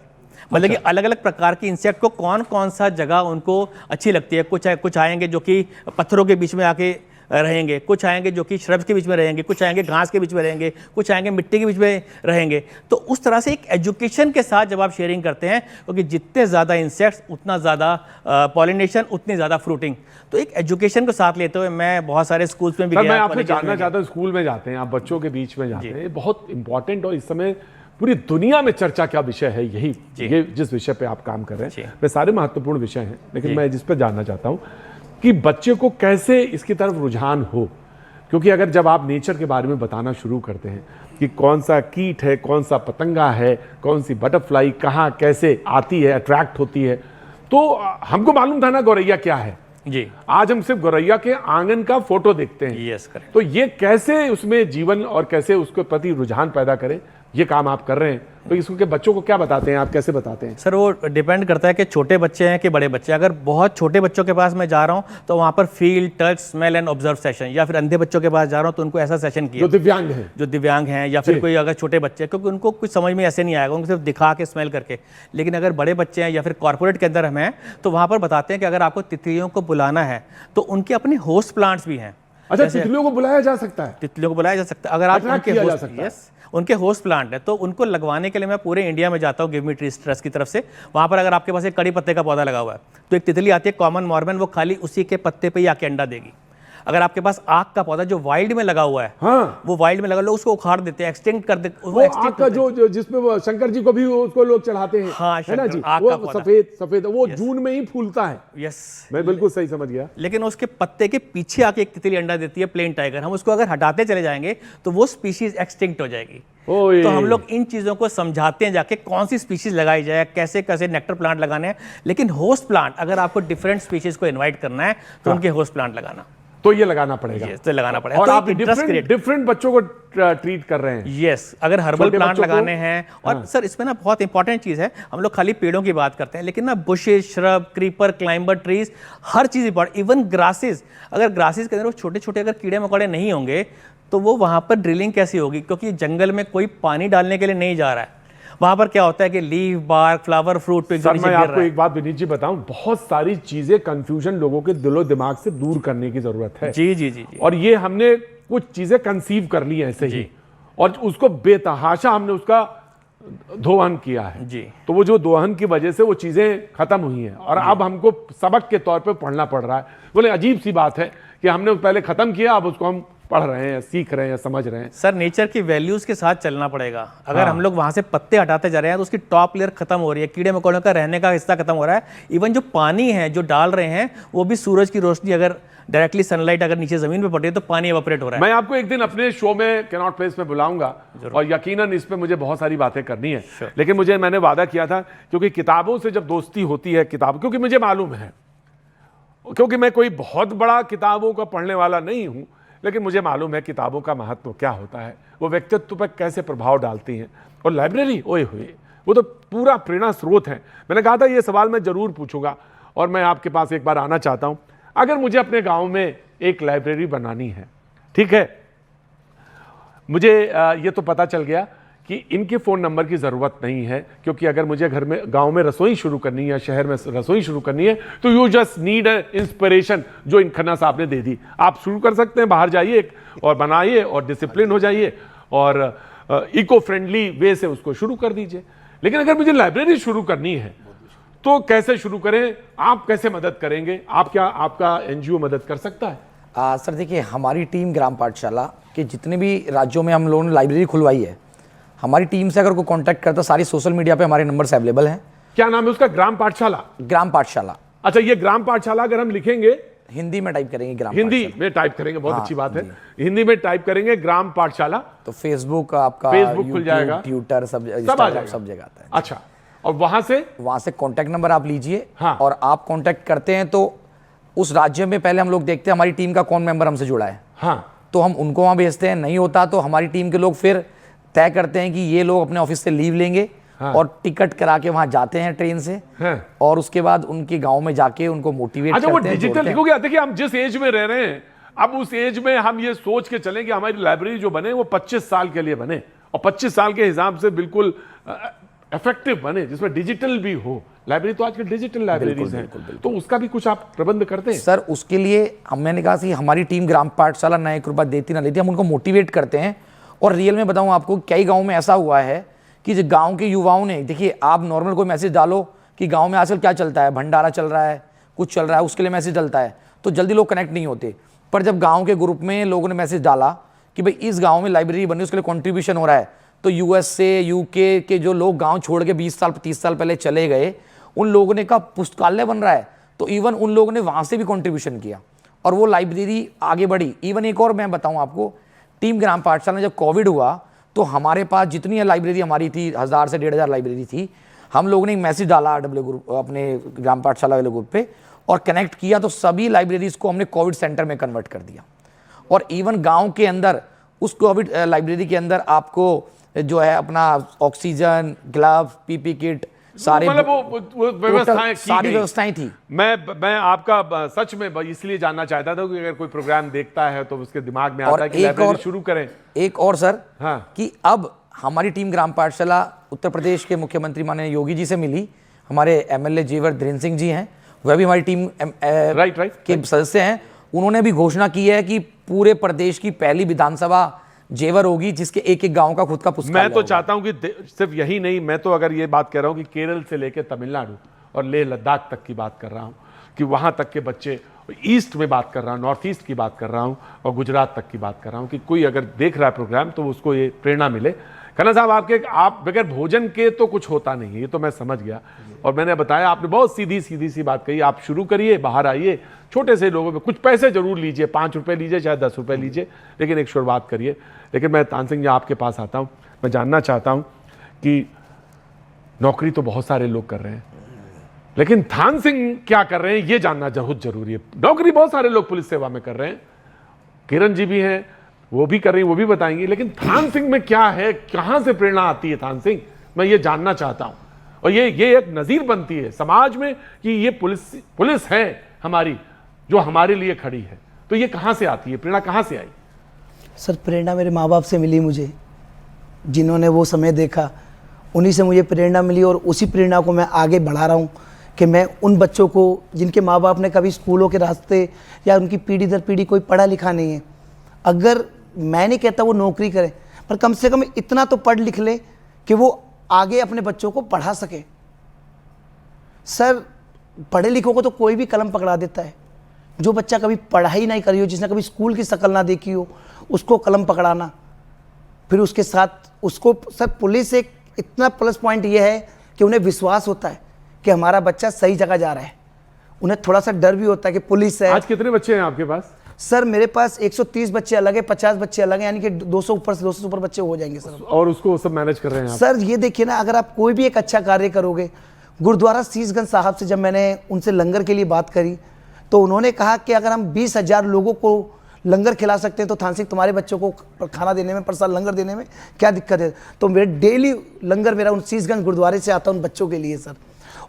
[SPEAKER 6] मतलब कि अलग अलग प्रकार की इंसेक्ट को कौन कौन सा जगह उनको अच्छी लगती है। कुछ आएंगे जो कि पत्थरों के बीच में आके रहेंगे, कुछ आएंगे जो कि श्रब्स के बीच में रहेंगे, कुछ आएंगे घास के बीच में रहेंगे, कुछ आएंगे मिट्टी के बीच में रहेंगे। तो उस तरह से एक एजुकेशन के साथ जब आप शेयरिंग करते हैं, क्योंकि जितने ज़्यादा इंसेक्ट्स उतना ज़्यादा पॉलिनेशन, उतनी ज़्यादा फ्रूटिंग। तो एक एजुकेशन को साथ लेते हुए मैं बहुत सारे स्कूल्स में भी गया।
[SPEAKER 1] मैं आपसे जानना चाहता हूँ, स्कूल में जाते हैं आप, बच्चों के बीच में जाते हैं, ये बहुत इंपॉर्टेंट और इस समय पूरी दुनिया में चर्चा का विषय है यही, ये जिस विषय पे आप काम कर रहे हैं। वे सारे महत्वपूर्ण विषय हैं, लेकिन मैं जिस पर जानना चाहता हूँ कि बच्चे को कैसे इसकी तरफ रुझान हो। क्योंकि अगर जब आप नेचर के बारे में बताना शुरू करते हैं कि कौन सा कीट है, कौन सा पतंगा है, कौन सी बटरफ्लाई कहाँ कैसे आती है, अट्रैक्ट होती है, तो हमको मालूम था ना गौरैया क्या है
[SPEAKER 6] जी।
[SPEAKER 1] आज हम सिर्फ गौरैया के आंगन का फोटो देखते हैं।
[SPEAKER 6] Yes, correct.
[SPEAKER 1] तो ये कैसे उसमें जीवन और कैसे उसके प्रति रुझान पैदा करे, ये काम आप कर रहे हैं। तो इसके बच्चों को क्या बताते हैं आप, कैसे बताते हैं?
[SPEAKER 6] सर वो डिपेंड करता है कि छोटे बच्चे हैं कि बड़े बच्चे। अगर बहुत छोटे बच्चों के पास मैं जा रहा हूँ तो वहाँ पर feel, touch, smell and observe session, या फिर अंधे बच्चों के पास जा रहा हूँ तो उनको ऐसा सेशन किया जो दिव्यांग हैं या फिर कोई अगर छोटे बच्चे, क्योंकि उनको कुछ समझ में ऐसे नहीं आएगा, उनको सिर्फ दिखा के स्मेल करके। लेकिन अगर बड़े बच्चे हैं या फिर कॉर्पोरेट के अंदर हम हैं तो वहाँ पर बताते हैं कि अगर आपको तितलियों को बुलाना है तो उनके अपने होस्ट प्लांट्स भी हैं।
[SPEAKER 1] अच्छा, तितलियों को बुलाया जा सकता है?
[SPEAKER 6] तितलियों को बुलाया जा सकता है अगर आप उनके होस्ट प्लांट है तो उनको लगवाने के लिए मैं पूरे इंडिया में जाता हूँ गिव मी ट्रीज ट्रस्ट की तरफ से। वहाँ पर अगर आपके पास एक कड़ी पत्ते का पौधा लगा हुआ है तो एक तितली आती है कॉमन मॉर्मन, वो खाली उसी के पत्ते पे ही आके अंडा देगी। अगर आपके पास आग का पौधा जो वाइल्ड में लगा हुआ है, हाँ, वो वाइल्ड में लगा, लोग उसको उखाड़ देते हैं, एक्सटिंक्ट कर देते हैं।
[SPEAKER 1] वो आग का जो जिसमें वो शंकर जी को भी उसको लोग चढ़ाते हैं,
[SPEAKER 6] हाँ,
[SPEAKER 1] है ना जी, वो सफेद वो जून में ही फूलता है।
[SPEAKER 6] यस,
[SPEAKER 1] मैं बिल्कुल सही समझ गया।
[SPEAKER 6] लेकिन उसके पत्ते के पीछे आके एक तितली अंडा देती है, प्लेन टाइगर। हम उसको अगर हटाते चले जाएंगे तो वो स्पीशीज एक्सटिंक्ट हो जाएगी। तो हम लोग इन चीजों को समझाते हैं जाके कौन सी स्पीशीज लगाई जाए, कैसे कैसे नेक्टर प्लांट लगाने हैं। लेकिन होस्ट प्लांट अगर आपको डिफरेंट स्पीशीज को इनवाइट करना है तो उनके होस्ट प्लांट लगाना,
[SPEAKER 1] तो ये लगाना पड़ेगा।
[SPEAKER 6] तो लगाना पड़ेगा।
[SPEAKER 1] और
[SPEAKER 6] तो
[SPEAKER 1] आप डिफरेंट बच्चों को ट्रीट कर रहे हैं।
[SPEAKER 6] यस, अगर हर्बल प्लांट लगाने हैं। और हाँ, सर इसमें ना बहुत इंपॉर्टेंट चीज है, हम लोग खाली पेड़ों की बात करते हैं लेकिन ना bushes, shrub, creeper, climber trees, हर चीज इंपॉर्टेंट। इवन ग्रासेस, अगर ग्रासेस के अंदर वो छोटे छोटे अगर कीड़े मकोड़े नहीं होंगे तो वो वहां पर ड्रिलिंग कैसी होगी, क्योंकि जंगल में कोई पानी डालने के लिए नहीं जा रहा है। वहां पर क्या होता है कि लीफ, बार्क, फ्लावर, फ्रूट पे
[SPEAKER 1] सर मैं आपको एक बात विनीत जी बताऊं, बहुत सारी चीजें कंफ्यूजन लोगों के दिलो दिमाग से दूर करने की जरूरत है।
[SPEAKER 6] जी जी जी जी।
[SPEAKER 1] और ये हमने कुछ चीजें कंसीव कर ली हैं ऐसे ही, और उसको बेतहाशा हमने उसका दोहन किया है
[SPEAKER 6] जी।
[SPEAKER 1] तो वो जो दोहन की वजह से वो चीजें खत्म हुई हैं और अब हमको सबक के तौर पे पढ़ना पड़ रहा है। बोले अजीब सी बात है कि हमने पहले खत्म किया, अब उसको हम पढ़ रहे हैं, सीख रहे हैं, समझ रहे हैं।
[SPEAKER 6] सर नेचर की वैल्यूज के साथ चलना पड़ेगा। अगर हम लोग वहां से पत्ते हटाते जा रहे हैं तो उसकी टॉप लेयर खत्म हो रही है, कीड़े मकोड़ों का रहने का हिस्सा खत्म हो रहा है। इवन जो पानी है जो डाल रहे हैं वो भी सूरज की रोशनी, अगर डायरेक्टली सनलाइट अगर नीचे जमीन पे पड़ रही है तो पानी एवापोरेट हो रहा है। मैं
[SPEAKER 1] आपको एक दिन अपने शो में कैनॉट प्लेस में बुलाऊंगा और यकीनन इस पे मुझे बहुत सारी बातें करनी है। लेकिन मैंने वादा किया था, क्योंकि किताबों से जब दोस्ती होती है, किताब, क्योंकि मुझे मालूम है, क्योंकि मैं कोई बहुत बड़ा किताबों का पढ़ने वाला नहीं हूं, लेकिन मुझे मालूम है किताबों का महत्व क्या होता है, वो व्यक्तित्व पर कैसे प्रभाव डालती हैं। और लाइब्रेरी ओए हुए, वो तो पूरा प्रेरणा स्रोत है। मैंने कहा था ये सवाल मैं जरूर पूछूंगा और मैं आपके पास एक बार आना चाहता हूं। अगर मुझे अपने गांव में एक लाइब्रेरी बनानी है, ठीक है, मुझे ये तो पता चल गया कि इनके फ़ोन नंबर की ज़रूरत नहीं है, क्योंकि अगर मुझे घर में, गांव में रसोई शुरू करनी है या शहर में रसोई शुरू करनी है तो यू जस्ट नीड इंस्पिरेशन, जो इन खन्ना साहब ने दे दी। आप शुरू कर सकते हैं, बाहर जाइए और बनाइए और डिसिप्लिन हो जाइए और इको फ्रेंडली वे से उसको शुरू कर दीजिए। लेकिन अगर मुझे लाइब्रेरी शुरू करनी है तो कैसे शुरू करें, आप कैसे मदद करेंगे? आपका एनजीओ मदद कर सकता है?
[SPEAKER 5] सर देखिए, हमारी टीम ग्राम पाठशाला के जितने भी राज्यों में हम लोगों ने लाइब्रेरी खुलवाई है, हमारी टीम से अगर कोई कांटेक्ट करता, सारी सोशल मीडिया पे हमारे नंबर्स अवेलेबल हैं।
[SPEAKER 1] क्या नाम है उसका? ग्राम पाठशाला।
[SPEAKER 5] ग्राम पाठशाला।
[SPEAKER 1] अच्छा, ये ग्राम पाठशाला अगर हम लिखेंगे
[SPEAKER 5] हिंदी में टाइप करेंगे ग्राम
[SPEAKER 1] हिंदी
[SPEAKER 5] पाठशाला।
[SPEAKER 1] में टाइप करेंगे, बहुत
[SPEAKER 5] हाँ,
[SPEAKER 1] अच्छी बात है।
[SPEAKER 5] जी।
[SPEAKER 1] हिंदी में टाइप करेंगे ग्राम पाठशाला,
[SPEAKER 5] तो फेसबुक आपका,
[SPEAKER 1] फेसबुक खुल
[SPEAKER 5] YouTube,
[SPEAKER 1] जाएगा,
[SPEAKER 5] ट्विटर, सब
[SPEAKER 1] सब आ
[SPEAKER 5] इंस्टाग्राम,
[SPEAKER 1] जाएगा,
[SPEAKER 5] सब जगह आता है।
[SPEAKER 1] अच्छा, और वहां से
[SPEAKER 5] कांटेक्ट नंबर आप लीजिए।
[SPEAKER 1] हाँ।
[SPEAKER 5] और आप कांटेक्ट करते हैं तो उस राज्य में पहले हम लोग देखते हैं हमारी टीम का कौन मेंबर हमसे जुड़ा है,
[SPEAKER 1] हाँ,
[SPEAKER 5] तो हम उनको वहां भेजते हैं। नहीं होता तो हमारी टीम के लोग फिर तय करते हैं कि ये लोग अपने ऑफिस से लीव लेंगे,
[SPEAKER 1] हाँ।
[SPEAKER 5] और टिकट करा के वहां जाते हैं ट्रेन से,
[SPEAKER 1] हाँ।
[SPEAKER 5] और उसके बाद उनके गांव में जाके उनको मोटिवेट
[SPEAKER 1] अच्छा, वो
[SPEAKER 5] करते हैं,
[SPEAKER 1] डिजिटल
[SPEAKER 5] जोड़ते हैं।
[SPEAKER 1] लिखोगे। देखिए हम जिस एज में रह रहे हैं, अब उस एज में हम ये सोच के चलें कि हमारी लाइब्रेरी जो बने वो 25 साल के लिए बने, और 25 साल के हिसाब से बिल्कुल इफेक्टिव बने, जिसमें डिजिटल भी हो। लाइब्रेरी तो आजकल डिजिटल लाइब्रेरीज हैं, तो उसका भी कुछ आप प्रबंध करते हैं?
[SPEAKER 5] सर उसके लिए मैंने कहा कि हमारी टीम ग्राम पाठशाला ना 1 रुपया देती ना लेती, हम उनको मोटिवेट करते हैं। और रियल में बताऊं आपको, कई गांव में ऐसा हुआ है कि जो गांव के युवाओं ने, देखिए आप नॉर्मल कोई मैसेज डालो कि गांव में आजकल क्या चलता है, भंडारा चल रहा है, कुछ चल रहा है, उसके लिए मैसेज डलता है तो जल्दी लोग कनेक्ट नहीं होते। पर जब गांव के ग्रुप में लोगों ने मैसेज डाला कि भाई इस गांव में लाइब्रेरी बनी, उसके लिए कंट्रीब्यूशन हो रहा है, तो यूएस से, यूके के जो लोग गांव छोड़ के 20 साल 30 साल पहले चले गए, उन लोगों ने कहा पुस्तकालय बन रहा है, तो इवन उन लोगों ने वहां से भी कंट्रीब्यूशन किया और वो लाइब्रेरी आगे बढ़ी। इवन एक और मैं बताऊं आपको, टीम ग्राम पाठशाला में जब कोविड हुआ तो हमारे पास जितनी लाइब्रेरी हमारी थी, 1000 से 1500 लाइब्रेरी थी, हम लोगों ने एक मैसेज डाला RW ग्रुप, अपने ग्राम पाठशाला वाले ग्रुप पे, और कनेक्ट किया, तो सभी लाइब्रेरीज को हमने कोविड सेंटर में कन्वर्ट कर दिया। और इवन गांव के अंदर उस कोविड लाइब्रेरी के अंदर आपको जो है अपना ऑक्सीजन, ग्लव, पीपी किट, सारे
[SPEAKER 1] मतलब वो व्यवस्थाएं की
[SPEAKER 5] सारी
[SPEAKER 1] गई।
[SPEAKER 5] व्यवस्थाएं थी।
[SPEAKER 1] मैं आपका सच में इसलिए जानना चाहता था कि अगर कोई प्रोग्राम देखता है तो उसके दिमाग में आता है कि लाइब्रेरी शुरू करें।
[SPEAKER 5] एक और सर,
[SPEAKER 1] हाँ।
[SPEAKER 5] कि अब हमारी टीम ग्राम पाठशाला उत्तर प्रदेश के मुख्यमंत्री माननीय योगी जी से मिली, हमारे MLA जेवर धीरेन्द्र सिंह जी हैं, वह भी हमारी टीम के सदस्य हैं। उन्होंने भी घोषणा की है कि पूरे प्रदेश की पहली विधानसभा जेवर होगी जिसके एक एक गांव का खुद का पुस्तकालय
[SPEAKER 1] मैं तो चाहता हूं कि सिर्फ यही नहीं, मैं तो अगर ये बात कह रहा हूं कि केरल से लेकर तमिलनाडु और लेह लद्दाख तक की बात कर रहा हूं, कि वहां तक के बच्चे, ईस्ट में बात कर रहा हूं, नॉर्थ ईस्ट की बात कर रहा हूं, और गुजरात तक की बात कर रहा हूं, कि कोई अगर देख रहा है प्रोग्राम तो उसको ये प्रेरणा मिले। खन्ना साहब, आप बगैर भोजन के तो कुछ होता नहीं है, ये तो मैं समझ गया। और मैंने बताया, आपने बहुत सीधी सी बात कही, आप शुरू करिए, बाहर आइए, छोटे से लोगों में कुछ पैसे जरूर लीजिए, 5 रुपए लीजिए, चाहे 10 रुपए लीजिए, लेकिन एक शुरुआत करिए। लेकिन मैं तानसेन जी आपके पास आता हूं, मैं जानना चाहता हूं कि नौकरी तो बहुत सारे लोग कर रहे हैं, लेकिन थान सिंह क्या कर रहे हैं ये जानना बहुत जरूरी है। नौकरी बहुत सारे लोग पुलिस सेवा में कर रहे हैं, किरण जी भी हैं, वो भी कर रही हैं, वो भी बताएंगे, लेकिन थान सिंह में क्या है, कहां से प्रेरणा आती है थान सिंह, मैं ये जानना चाहता हूं। और ये एक नजीर बनती है समाज में कि ये पुलिस है हमारी, जो हमारे लिए खड़ी है, तो ये कहां से आती है, प्रेरणा कहां से आई?
[SPEAKER 3] सर प्रेरणा मेरे माँ बाप से मिली मुझे, जिन्होंने वो समय देखा, उन्हीं से मुझे प्रेरणा मिली, और उसी प्रेरणा को मैं आगे बढ़ा रहा हूँ कि मैं उन बच्चों को जिनके माँ बाप ने कभी स्कूलों के रास्ते या उनकी पीढ़ी दर पीढ़ी कोई पढ़ा लिखा नहीं है, अगर मैं नहीं कहता वो नौकरी करें, पर कम से कम इतना तो पढ़ लिख ले कि वो आगे अपने बच्चों को पढ़ा सके। सर पढ़े लिखों को तो कोई भी कलम पकड़ा देता है, जो बच्चा कभी पढ़ाई नहीं करी हो, जिसने कभी स्कूल की शक्ल ना देखी हो, उसको कलम पकड़ाना, फिर उसके साथ उसको, सर पुलिस एक इतना प्लस पॉइंट ये है कि उन्हें विश्वास होता है कि हमारा बच्चा सही जगह जा रहा है, उन्हें थोड़ा सा डर भी होता है कि पुलिस है।
[SPEAKER 1] आज कितने बच्चे हैं आपके पास?
[SPEAKER 3] सर मेरे पास 130 बच्चे अलग है, 50 बच्चे अलग हैं, यानी कि 200 से ऊपर बच्चे हो जाएंगे सर।
[SPEAKER 1] और उसको सब मैनेज कर रहे हैं आप?
[SPEAKER 3] सर ये देखिए ना, अगर आप कोई भी एक अच्छा कार्य करोगे, गुरुद्वारा शीशगंज साहब से जब मैंने उनसे लंगर के लिए बात करी तो उन्होंने कहा कि अगर हम 20,000 लोगों को लंगर खिला सकते हैं तो थान सिंह तुम्हारे बच्चों को खाना देने में, प्रसाद लंगर देने में क्या दिक्कत है? तो मेरे डेली लंगर मेरा उन शीशगंज गुरुद्वारे से आता है उन बच्चों के लिए सर।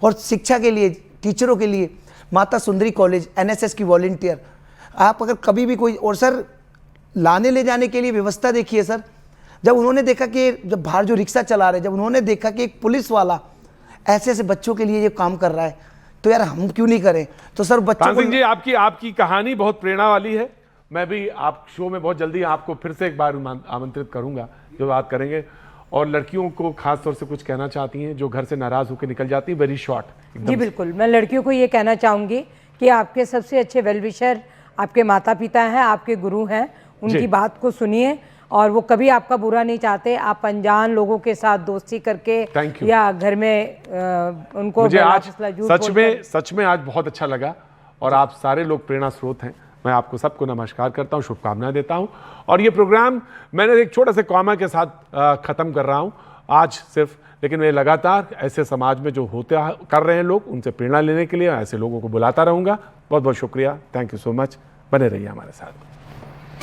[SPEAKER 3] और शिक्षा के लिए, टीचरों के लिए माता सुंदरी कॉलेज, NSS की वॉलंटियर, आप अगर कभी भी कोई, और सर लाने ले जाने के लिए व्यवस्था देखिए सर, जब उन्होंने देखा कि जब बाहर जो रिक्शा चला रहे, जब उन्होंने देखा कि एक पुलिस वाला ऐसे ऐसे बच्चों के लिए ये काम कर रहा है, तो यार हम क्यों नहीं करें? तो सर बच्चों को
[SPEAKER 1] जी आपकी कहानी बहुत प्रेरणा वाली है। मैं भी आप शो में बहुत जल्दी आपको फिर से एक बार आमंत्रित करूंगा, जो बात करेंगे। और लड़कियों को खास तौर से कुछ कहना चाहती हैं जो घर से नाराज होकर निकल जाती हैं? Very short.
[SPEAKER 2] जी बिल्कुल, मैं लड़कियों को ये कहना चाहूँगी कि आपके सबसे अच्छे वेल विशर आपके माता पिता हैं, आपके गुरु हैं, उनकी बात को सुनिए, और वो कभी आपका बुरा नहीं चाहते। आप अनजान लोगों के साथ दोस्ती करके या घर में उनको
[SPEAKER 1] मुझे आज सच में आज बहुत अच्छा लगा। और आप सारे लोग प्रेरणा स्रोत हैं। मैं आपको सबको नमस्कार करता हूं, शुभकामनाएं देता हूं। और ये प्रोग्राम मैंने एक छोटे से कॉमा के साथ ख़त्म कर रहा हूं आज सिर्फ, लेकिन मैं लगातार ऐसे समाज में जो होते कर रहे हैं लोग, उनसे प्रेरणा लेने के लिए ऐसे लोगों को बुलाता रहूँगा। बहुत बहुत शुक्रिया, थैंक यू सो मच, बने रहिए हमारे साथ।